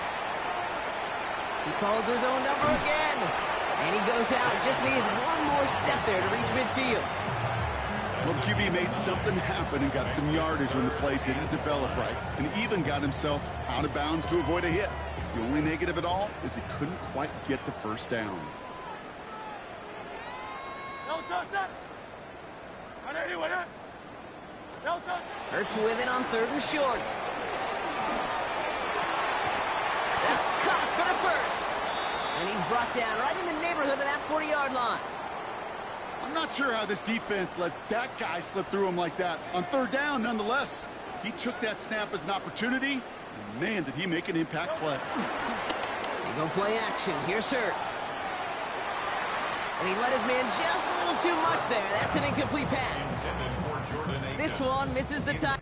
He calls his own number again. And he goes out. Just needed one more step there to reach midfield. Well, the QB made something happen and got some yardage when the play didn't develop right. And even got himself out of bounds to avoid a hit. The only negative at all is he couldn't quite get the 1st down. Hurts with it on 3rd and short. That's caught for the 1st. And he's brought down right in the neighborhood of that 40-yard line. I'm not sure how this defense let that guy slip through him like that. On 3rd down, nonetheless, he took that snap as an opportunity, and man, did he make an impact play. They go play action. Here's Hurts. And he let his man just a little too much there. That's an incomplete pass. This one misses the time.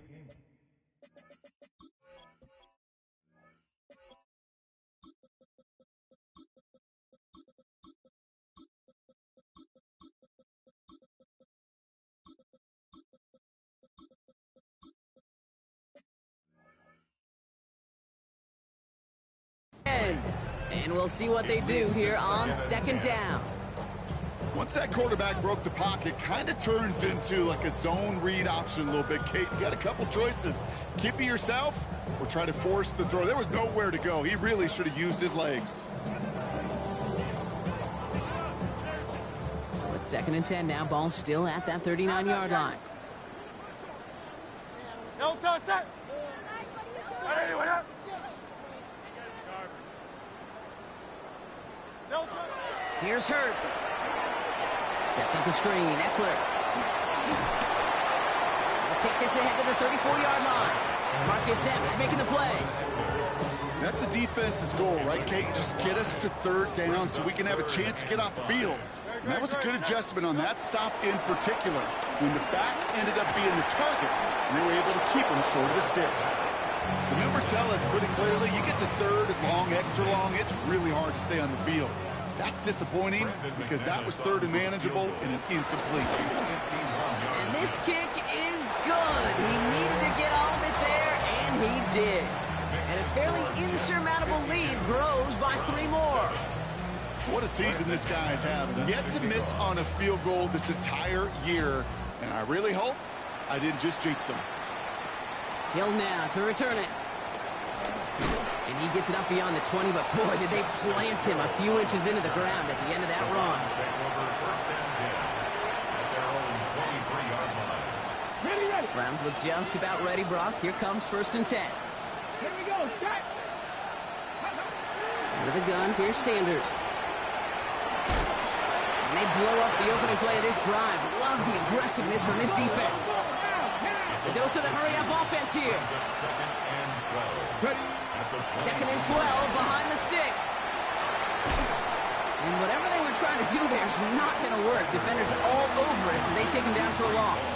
end. And we'll see what they do here on second down. Once that quarterback broke the pocket, kind of turns into like a zone read option a little bit. Kate, you got a couple choices. Keep it yourself or try to force the throw. There was nowhere to go. He really should have used his legs. So it's 2nd and 10 now. Ball still at that 39-yard line. Here's Hurts. Sets up the screen. Eckler. Will take this ahead to the 34-yard line. Marcus Epps making the play. That's a defense's goal, right, Kate? Just get us to 3rd down so we can have a chance to get off the field. And that was a good adjustment on that stop in particular, when the back ended up being the target, and they were able to keep him short of the sticks. The numbers tell us pretty clearly, you get to 3rd and long, extra long, it's really hard to stay on the field. That's disappointing because that was 3rd and manageable and an incomplete. And this kick is good. He needed to get all of it there, and he did. And a fairly insurmountable lead grows by 3 more. What a season this guy's having. Yet to miss on a field goal this entire year. And I really hope I didn't just jinx him. Hill now to return it. And he gets it up beyond the 20, but boy, did they plant him a few inches into the ground at the end of that run. Browns look just about ready, Brock. Here comes 1st and 10. Here we go, start. Under the gun, here's Sanders. And they blow up the opening play of this drive. Love the aggressiveness from this defense. A dose of the hurry-up offense here. 2nd and 12 behind the sticks. And whatever they were trying to do there is not going to work. Defenders all over it, so they take him down for a loss.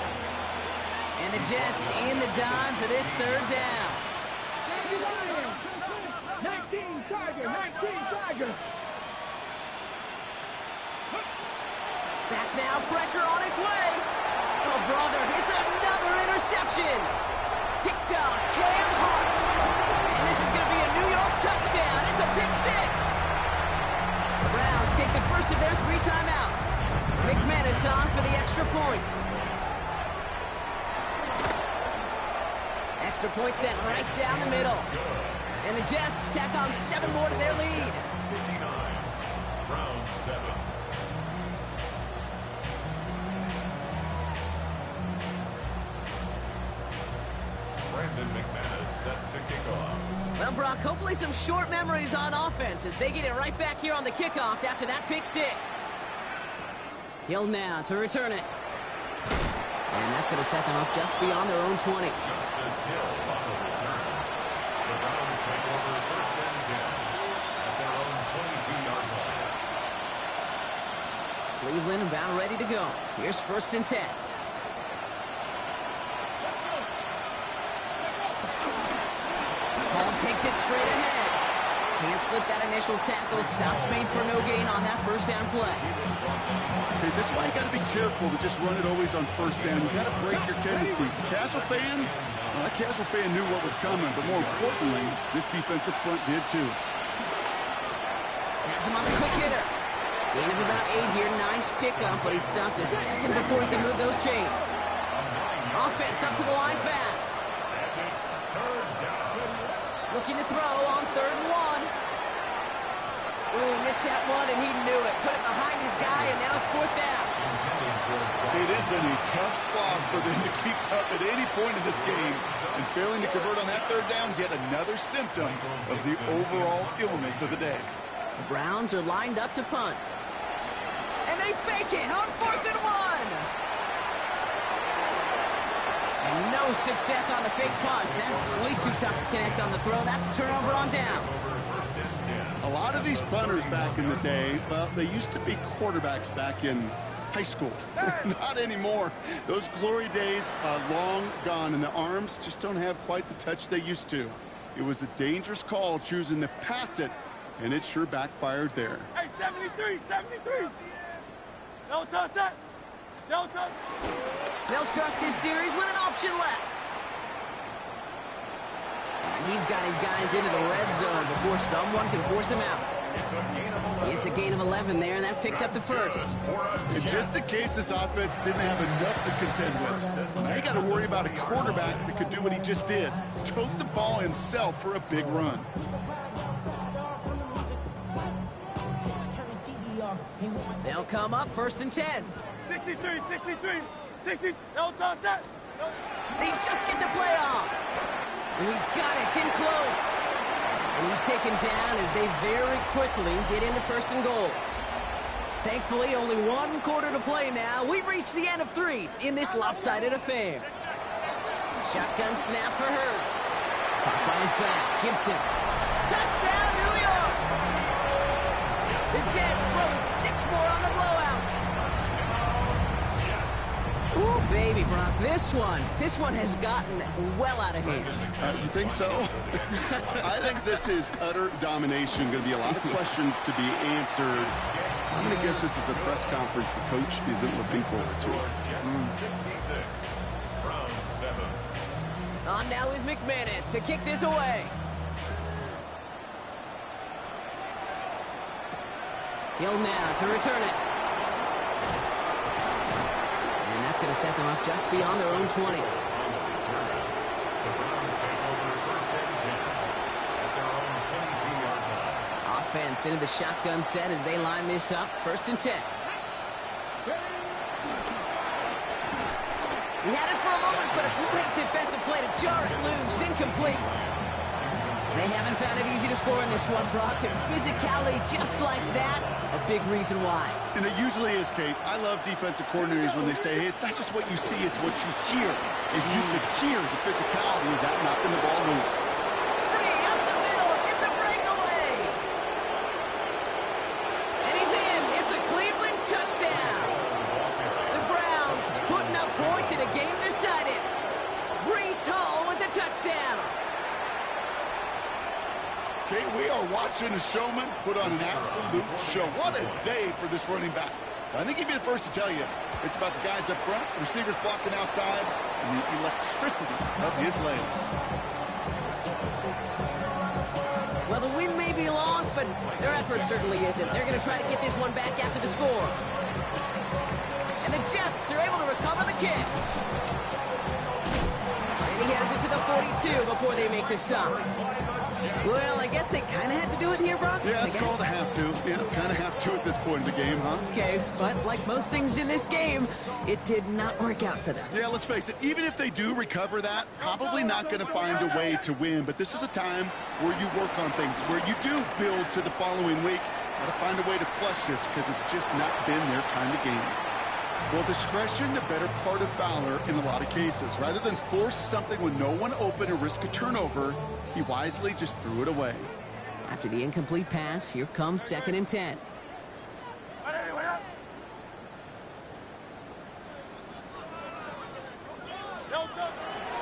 And the Jets in the dime for this 3rd down. 19 Tiger. Back now, pressure on its way. Oh, brother, it's another interception. Picked up, Cam Hart. And this is going to be a New York touchdown. It's a pick 6. The Browns take the first of their 3 timeouts. McManus on for the extra point. Extra point sent right down the middle. And the Jets tack on 7 more to their lead. 59, round 7. Brandon McManus set to kick off. Well, Brock, hopefully some short memories on offense as they get it right back here on the kickoff after that pick 6. Hill now to return it. And that's going to set them up just beyond their own 20. Justice Hill on the return. The Browns take over 1st and 10 at their own 22-yard line. Cleveland about ready to go. Here's 1st and 10. Ball takes it straight ahead. Can't slip that initial tackle. Stops made for no gain on that 1st down play. Okay, this is why you got to be careful to just run it always on 1st down. You got to break your tendencies. The casual fan, well, that casual fan knew what was coming, but more importantly, this defensive front did too. Has him on the quick hitter. Gain of about 8 here. Nice pickup, but he stopped a second before he can move those chains. Offense up to the line fast. Looking to throw on 3rd and 1. Ooh, missed that one, and he knew it. Put it behind his guy, and now it's 4th down. It has been a tough slog for them to keep up at any point in this game. And failing to convert on that 3rd down, yet another symptom of the overall illness of the day. The Browns are lined up to punt. And they fake it on 4th and 1. And no success on the fake punt. That was way too tough to connect on the throw. That's a turnover on downs. A lot of these punters back in the day, well, they used to be quarterbacks back in high school. Not anymore. Those glory days are long gone, and the arms just don't have quite the touch they used to. It was a dangerous call choosing to pass it, and it sure backfired there. Hey, 73. No touch that. No touch. They'll start this series with an option left. And he's got his guys into the red zone before someone can force him out. It's a gain of 11 there, and that picks up the first. And just in case this offense didn't have enough to contend with, now you got to worry about a quarterback that could do what he just did. Tote the ball himself for a big run. They'll come up first and 10. 63, 60. No toss that. They just get the play off. And he's got it. It's in close. And he's taken down as they very quickly get into first and goal. Thankfully, only one quarter to play now. We've reached the end of 3 in this lopsided affair. Shotgun snap for Hurts. Caught by his back. Gibson. Touchdown, New York! The Jets throwing 6 more on the blowout. Ooh, baby, Brock, this one has gotten well out of hand. You think so? I think this is utter domination. Going to be a lot of questions to be answered. I'm going to guess this is a press conference the coach isn't looking forward to. 66 from 7. On now is McManus to kick this away. Hill now to return it. And that's going to set them up just beyond their own 20. The Browns take over first and 10 at their own 22-yard line. Offense into the shotgun set as they line this up. First and 10. He had it for a moment, but a great defensive play to jar it loose. Incomplete. They haven't found it easy to score in this one, Brock. And physicality just like that, a big reason why. And it usually is, Kate. I love defensive coordinators when they say, hey, it's not just what you see, it's what you hear. And you could hear the physicality of that knocking the ball loose. Free up the middle. It's a breakaway. And he's in. It's a Cleveland touchdown. The Browns putting up points in a game decided. Breece Hall with the touchdown. Okay, we are watching a showman put on an absolute show. What a day for this running back. I think he'd be the first to tell you. It's about the guys up front, receivers blocking outside, and the electricity of his legs. Well, the win may be lost, but their effort certainly isn't. They're going to try to get this one back after the score. And the Jets are able to recover the kick. And he has it to the 42 before they make the stop. Well, I guess they kind of had to do it here, Brock. Yeah, it's called a have to. Yeah, kind of have to at this point in the game, huh? Okay, but like most things in this game, it did not work out for them. Yeah, let's face it, even if they do recover that, probably not going to find a way to win. But this is a time where you work on things, where you do build to the following week. Got to find a way to flush this because it's just not been their kind of game. Well, discretion, the better part of valor in a lot of cases. Rather than force something with no one open or risk a turnover, he wisely just threw it away. After the incomplete pass, here comes 2nd and 10.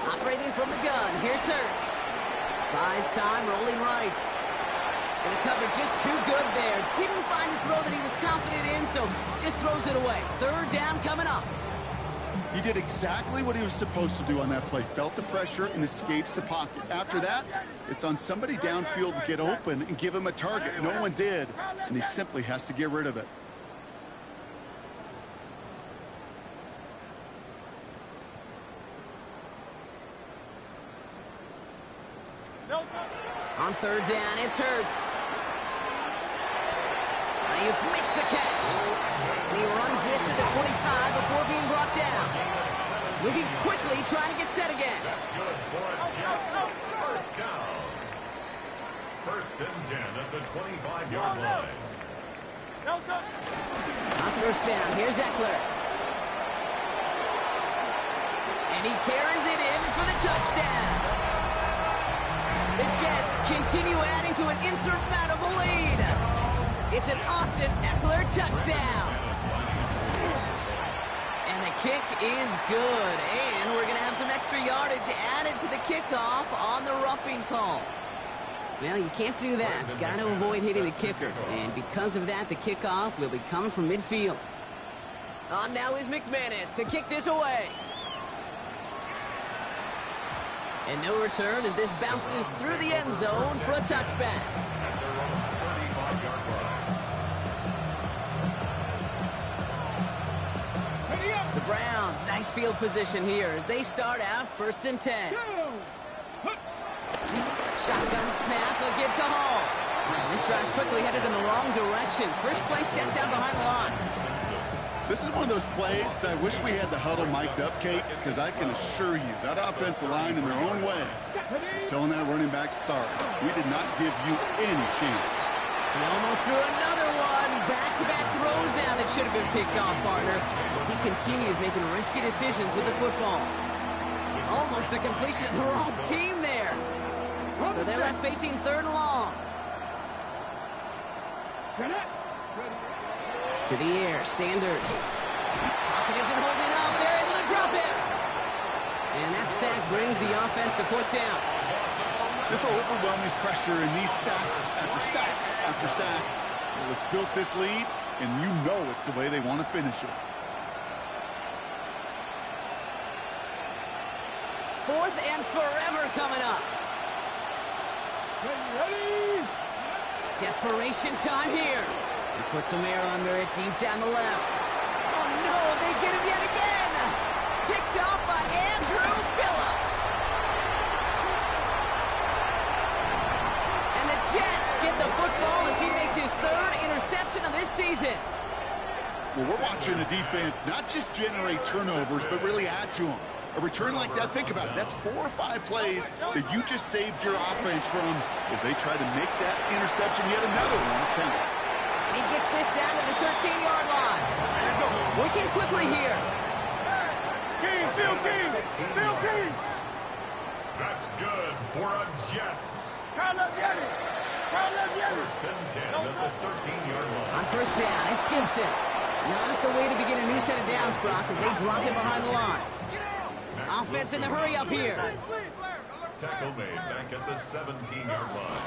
Operating from the gun, here's Hurts. Buys time, rolling right. And the cover just too good there. Didn't find the throw that he was confident in, so just throws it away. 3rd down coming up. He did exactly what he was supposed to do on that play. Felt the pressure and escapes the pocket. After that, it's on somebody downfield to get open and give him a target. No one did, and he simply has to get rid of it. On 3rd down, it's Hurts. Ayuk makes the catch. And he runs this to the 25 before being brought down. Moving quickly, trying to get set again. That's good for a Jets first down. 1st and 10 at the 25-yard line. On 1st down, here's Eckler. And he carries it in for the touchdown. The Jets continue adding to an insurmountable lead. It's an Austin Eckler touchdown. And the kick is good. And we're going to have some extra yardage added to the kickoff on the roughing call. Well, you can't do that. You got to avoid hitting the kicker. And because of that, the kickoff will be coming from midfield. On now is McManus to kick this away. And no return as this bounces through the end zone for a touchback. At their own 35-yard line. The Browns, nice field position here as they start out 1st and 10. Shotgun snap, a give to Hall. This drive's quickly headed in the wrong direction. First play set down behind the line. This is one of those plays that I wish we had the huddle mic'd up, Kate, because I can assure you that offensive line in their own way is telling that running back, sorry, we did not give you any chance. He almost threw another one. Back-to-back throws now that should have been picked off, partner, as he continues making risky decisions with the football. Almost a completion of the wrong team there. So they're left facing 3rd and long. To the air, Sanders. Pocket isn't holding up. They're able to drop him. And that sack brings the offense to 4th down. This overwhelming pressure and these sacks after sacks after sacks. Well, it's built this lead, and you know it's the way they want to finish it. 4th and forever coming up. Desperation time here. He puts some air under it deep down the left. Oh no, they get him yet again. Picked off by Andrew Phillips. And the Jets get the football as he makes his 3rd interception of this season. Well, we're watching the defense not just generate turnovers, but really add to them. A return like that, think about it, that's 4 or 5 plays that you just saved your offense from as they try to make that interception yet another one count. And he gets this down to the 13-yard line. Working quickly here. That's good for a Jets. First and 10 at the 13-yard line. On 1st down, it's Gibson. Not the way to begin a new set of downs, Brock, as they drop him behind the line. Offense in the hurry up here. Tackle made back at the 17-yard line.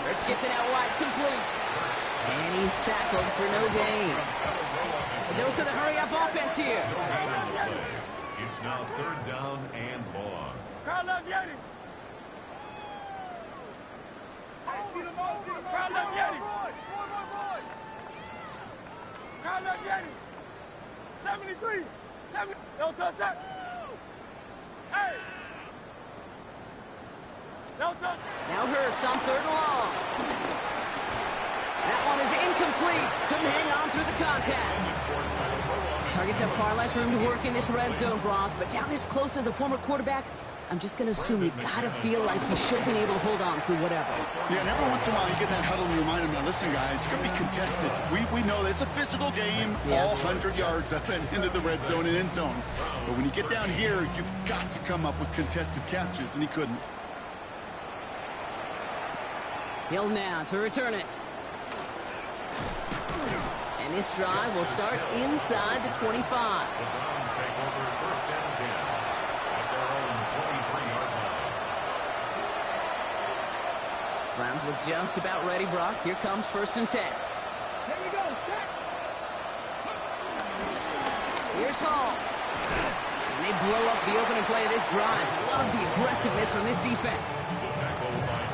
Hurts gets it out wide, complete. And he's tackled for no gain. A dose of the hurry up offense here. It's now 3rd down and long. Now Hurts on 3rd and long. That one is incomplete. Couldn't hang on through the contact. Targets have far less room to work in this red zone, Brock, but down this close as a former quarterback, I'm just going to assume you got to feel like he should have been able to hold on through whatever. Yeah, and every once in a while you get that huddle and you remind them, now listen guys, it's going to be contested. We know that it's a physical game, all 100 yards up and into the red zone and end zone. But when you get down here, you've got to come up with contested catches, and he couldn't. Hill now to return it. And this drive will start inside the 25. The Browns take over 1st and 10 at their own 23-yard line. Browns look just about ready, Brock. Here comes 1st and 10. Here's Hall. And they blow up the opening play of this drive. Love the aggressiveness from this defense.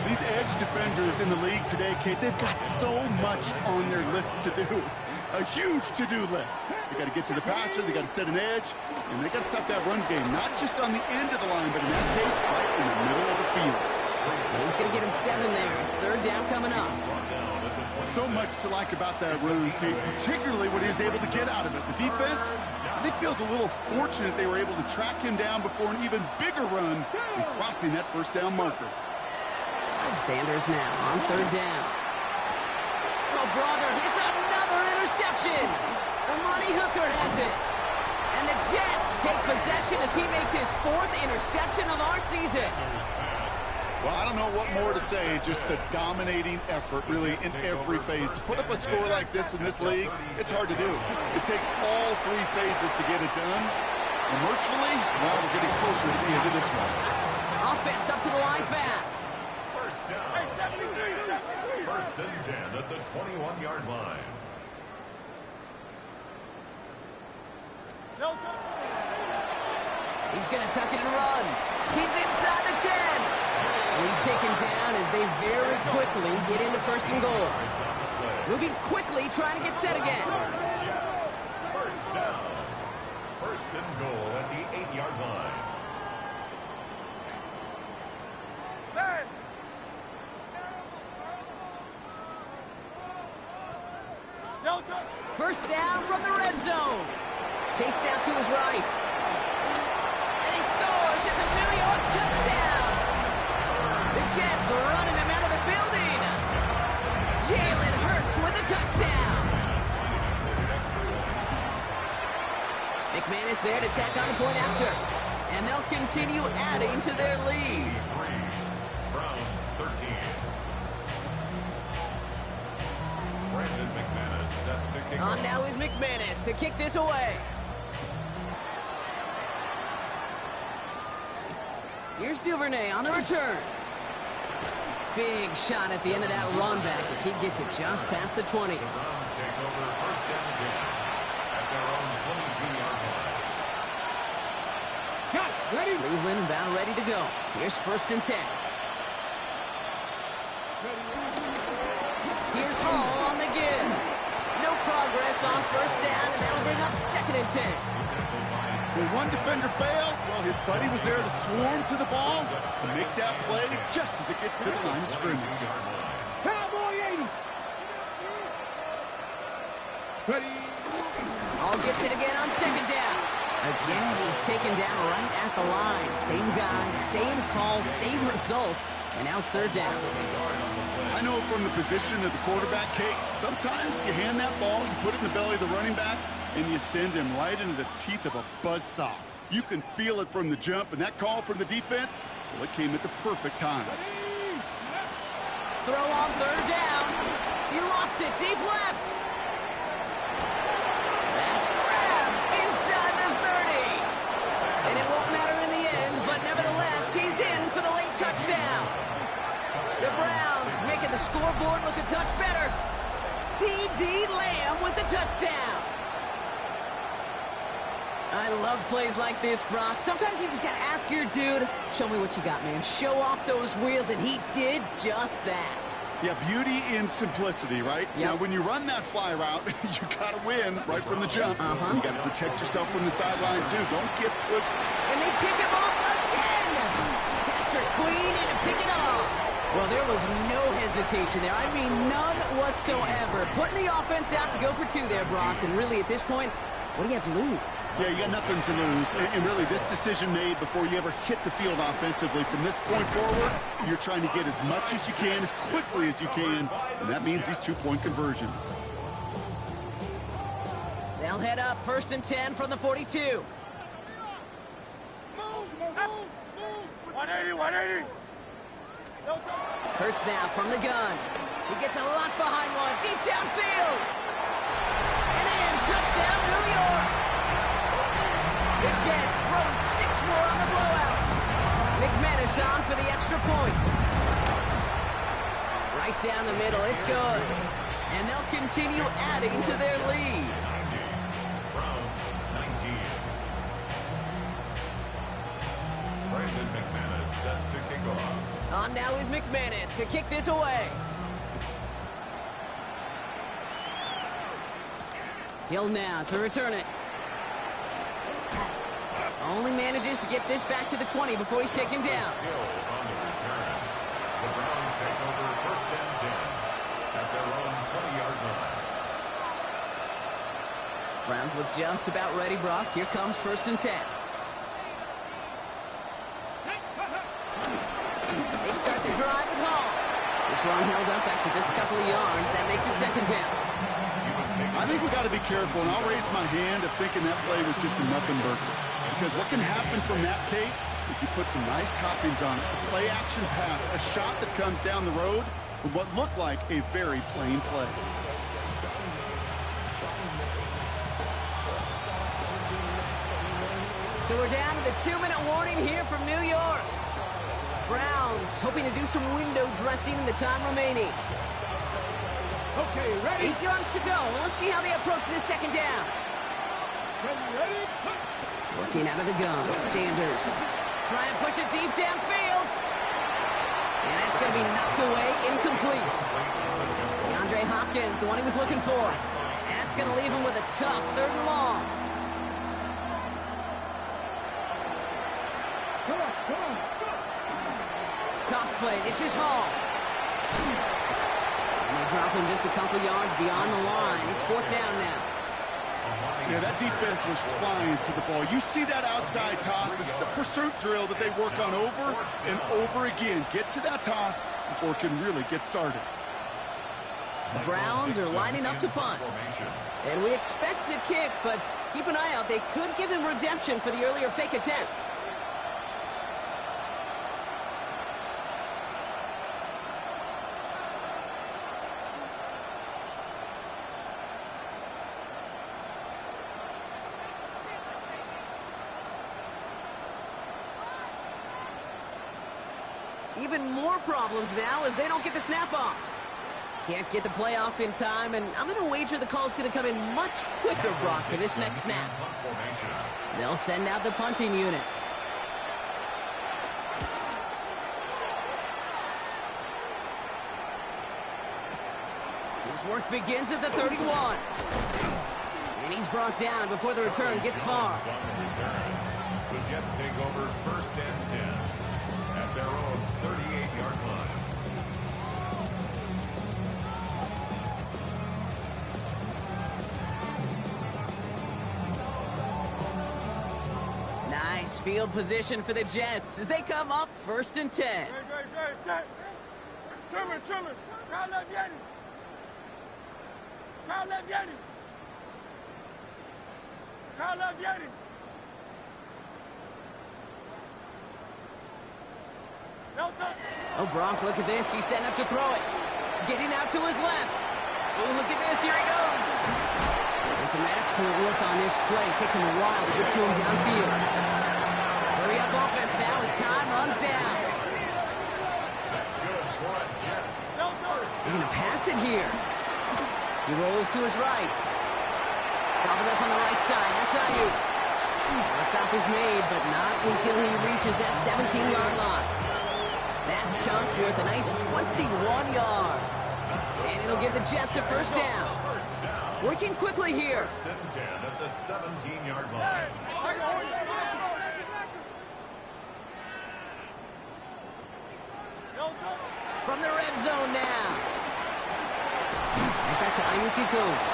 These edge defenders in the league today, Kate, they've got so much on their list to do. A huge to-do list. They got to get to the passer, they got to set an edge, and they got to stop that run game, not just on the end of the line, but in that case, right in the middle of the field. He's going to get him 7 there. It's 3rd down coming up. So much to like about that run, Kate, particularly what he was able to get out of it. The defense, I think, feels a little fortunate they were able to track him down before an even bigger run and crossing that 1st down marker. Sanders now on 3rd down. Oh, brother, it's another interception. The money hooker has it. And the Jets take possession as he makes his 4th interception of our season. Well, I don't know what more to say. Just a dominating effort, really, in every phase. To put up a score like this in this league, it's hard to do. It takes all 3 phases to get it done. And mercifully, well, we're getting closer to the end of this one. Offense up to the line fast. 1st down. 1st and 10 at the 21-yard line. He's going to tuck it and run. He's inside the 10. And he's taken down as they very quickly get into first and goal. Moving quickly, trying to get set again. Jets. First down. First and goal at the 8-yard line. First down from the red zone. Chased out to his right. And he scores. It's a New York touchdown. The Jets are running them out of the building. Jalen Hurts with a touchdown. McManus there to tack on the point after. And they'll continue adding to their lead. Browns 13. Brandon McManus set to kick On off. now is McManus to kick this away. Here's Duvernay on the return. Big shot at the end of that run back as he gets it just past the 20. The Browns take over first down and 10 at their own 22-yard line. Cleveland about ready to go. Here's first and 10. Here's Hall on the give. No progress on first down, and that'll bring up second and 10. When one defender failed, well, his buddy was there to swarm to the ball to make that play just as it gets to the line of scrimmage. 22-yard line. Hall gets it again on second down. Again, he's taken down right at the line. Same guy, same call, same result. And now it's third down. I know from the position of the quarterback, Kate, sometimes you hand that ball, you put it in the belly of the running back, and you send him right into the teeth of a buzzsaw. You can feel it from the jump, and that call from the defense, well, it came at the perfect time. Throw on third down. He lofts it deep left. That's grabbed inside the 30. And it won't matter in the end, but nevertheless, he's in for the late touchdown. The Browns making the scoreboard look a touch better. C.D. Lamb with the touchdown. I love plays like this, Brock. Sometimes you just gotta ask your dude, show me what you got, man. Show off those wheels, and he did just that. Yeah, beauty in simplicity, right? Yep. Now, when you run that fly route, you got to win right from the jump. You got to protect yourself from the sideline, too. Don't get pushed. And they pick him off again. Patrick Queen in to pick it off. Well, there was no hesitation there. I mean, none whatsoever. Putting the offense out to go for two there, Brock. And really, at this point, what do you have to lose? Yeah, you got nothing to lose. And really, this decision made before you ever hit the field offensively. From this point forward, you're trying to get as much as you can, as quickly as you can. And that means these two-point conversions. They'll head up first and 10 from the 42. 180. Hurts now from the gun. He gets a lot behind one, deep downfield. And in, touchdown, New York. The Jets throwing 6 more on the blowout. McManus on for the extra point. Right down the middle, it's good. And they'll continue adding to their lead. 90. Browns 19. Brandon McManus set to kick off. On now is McManus to kick this away. Hill now to return it. Only manages to get this back to the 20 before he's taken down. Hill on the return. The Browns take over first and 10 at their own 20-yard line. Browns look just about ready, Brock. Here comes first and 10. They start the drive with Hall. This run held up after just a couple of yards. That makes it second down. I think we got to be careful, and I'll raise my hand of thinking that play was just a nothing burger. Because what can happen from that, Kate, is you put some nice toppings on it. A play-action pass, a shot that comes down the road from what looked like a very plain play. So we're down to the 2-minute warning here from New York. Browns hoping to do some window dressing in the time remaining. Okay, ready? 8 yards to go. Let's see how they approach this second down. Ready? Working out of the gun. Sanders. Trying to push it deep downfield. And that's going to be knocked away. Incomplete. DeAndre Hopkins, the one he was looking for. And that's going to leave him with a tough 3rd and long. Toss play. This is Hall. And they drop him just a couple yards beyond the line. It's 4th down now. Yeah, that defense was flying to the ball. You see that outside toss. This is a pursuit drill that they work on over and over again. Get to that toss before it can really get started. The Browns are lining up to punt. And we expect to kick, but keep an eye out. They could give him redemption for the earlier fake attempt. Even more problems now as they don't get the snap off. Can't get the play off in time, and I'm going to wager the call's going to come in much quicker, Brock, for this next snap. They'll send out the punting unit. His work begins at the 31. And he's brought down before the return gets far. The Jets take over 1st and 10 at their own 38-yard line. Nice field position for the Jets as they come up 1st and 10. Truman. Kyle left Yeti. Oh, Brock, look at this. He's setting up to throw it. Getting out to his left. Oh, look at this. Here he goes. It's an excellent look on this play. It takes him a while to get to him downfield. Hurry up offense now as time runs down. That's good for the Jets. They're going to pass it here. He rolls to his right. Gobbled up on the right side. That's Ayuk. The stop is made, but not until he reaches that 17-yard line. That chunk worth a nice 21 yards. And it'll give the Jets a 1st down. Working quickly here. 1st and 10 at the 17-yard line. From the red zone now. And back to Ayuk it goes.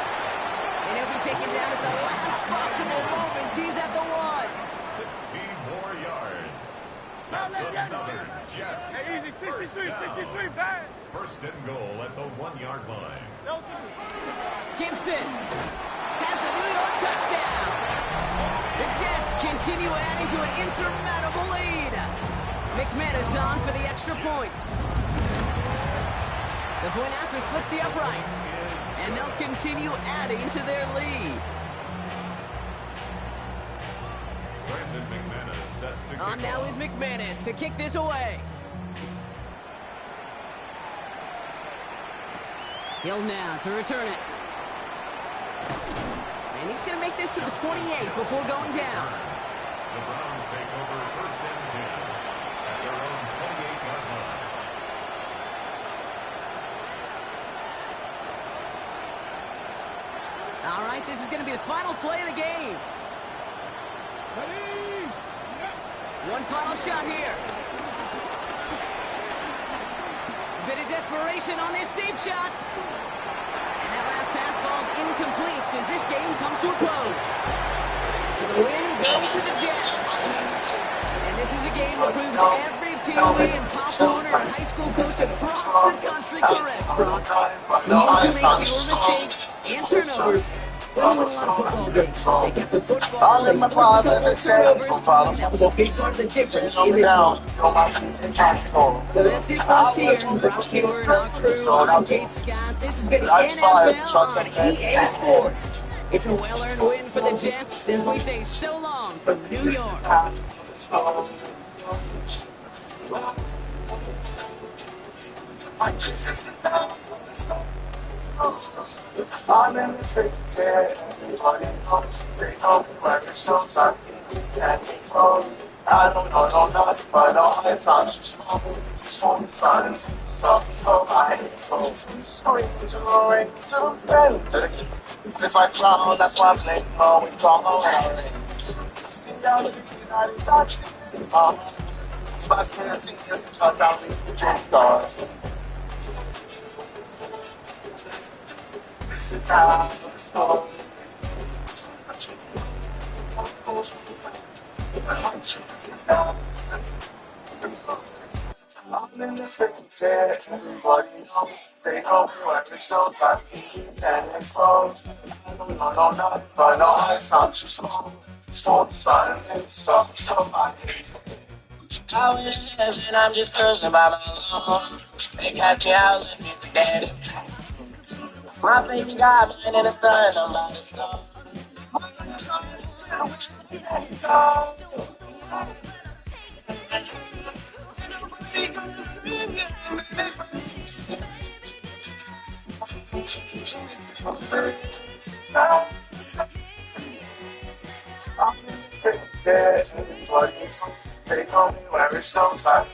And he'll be taken down at the last possible moment. He's at the 1. 16 more yards. That's another Jets. Easy, 63, bad. 1st and goal at the 1-yard line. Gibson has the New York touchdown. The Jets continue adding to an insurmountable lead. McManus on for the extra point. The point after splits the uprights. And they'll continue adding to their lead. Brandon McManus set to On kick now off. is McManus to kick this away. Hill now to return it. And he's going to make this to the 28 before going down. The Browns take over 1st and 10 at their own 28-yard line. All right, this is going to be the final play of the game. One final shot here. Bit of desperation on this deep shot. And that last pass falls incomplete as this game comes to a close. So the win goes to the Jets. And this is a game that proves every Pee-wee and Pop Warner and high school coach across the country correct, Brock. Teams who make fewer mistakes and turnovers don't win a lot of football games. They kept the football, they forced a couple of turnovers, and that was a big part of the difference in this one. So that's it for us here. Brock Huer and our crew, I'm Kate Scott. This has been the NFL on EA Sports. It's a well-earned win for the Jets as we say so long from New York. I'm in the street, yeah, everybody knows, they know where it starts, I feel I don't know nothing, but all the time she's smoking silence. So I hate so to bed. It's like clowns, that's why I'm playing more with drama. Sit down and I see Smash me and see you touch down the stars. Sit down, let's go. I'm in the same chair, everybody knows. They know where it's so fast, and it's close. No, but no, it's not just so silent, so bad. Out in heaven, I'm just cruising by my own. They catch me out looking for daddy. My faith got mine in the sun, I'm by the sun. They know where it's so fast.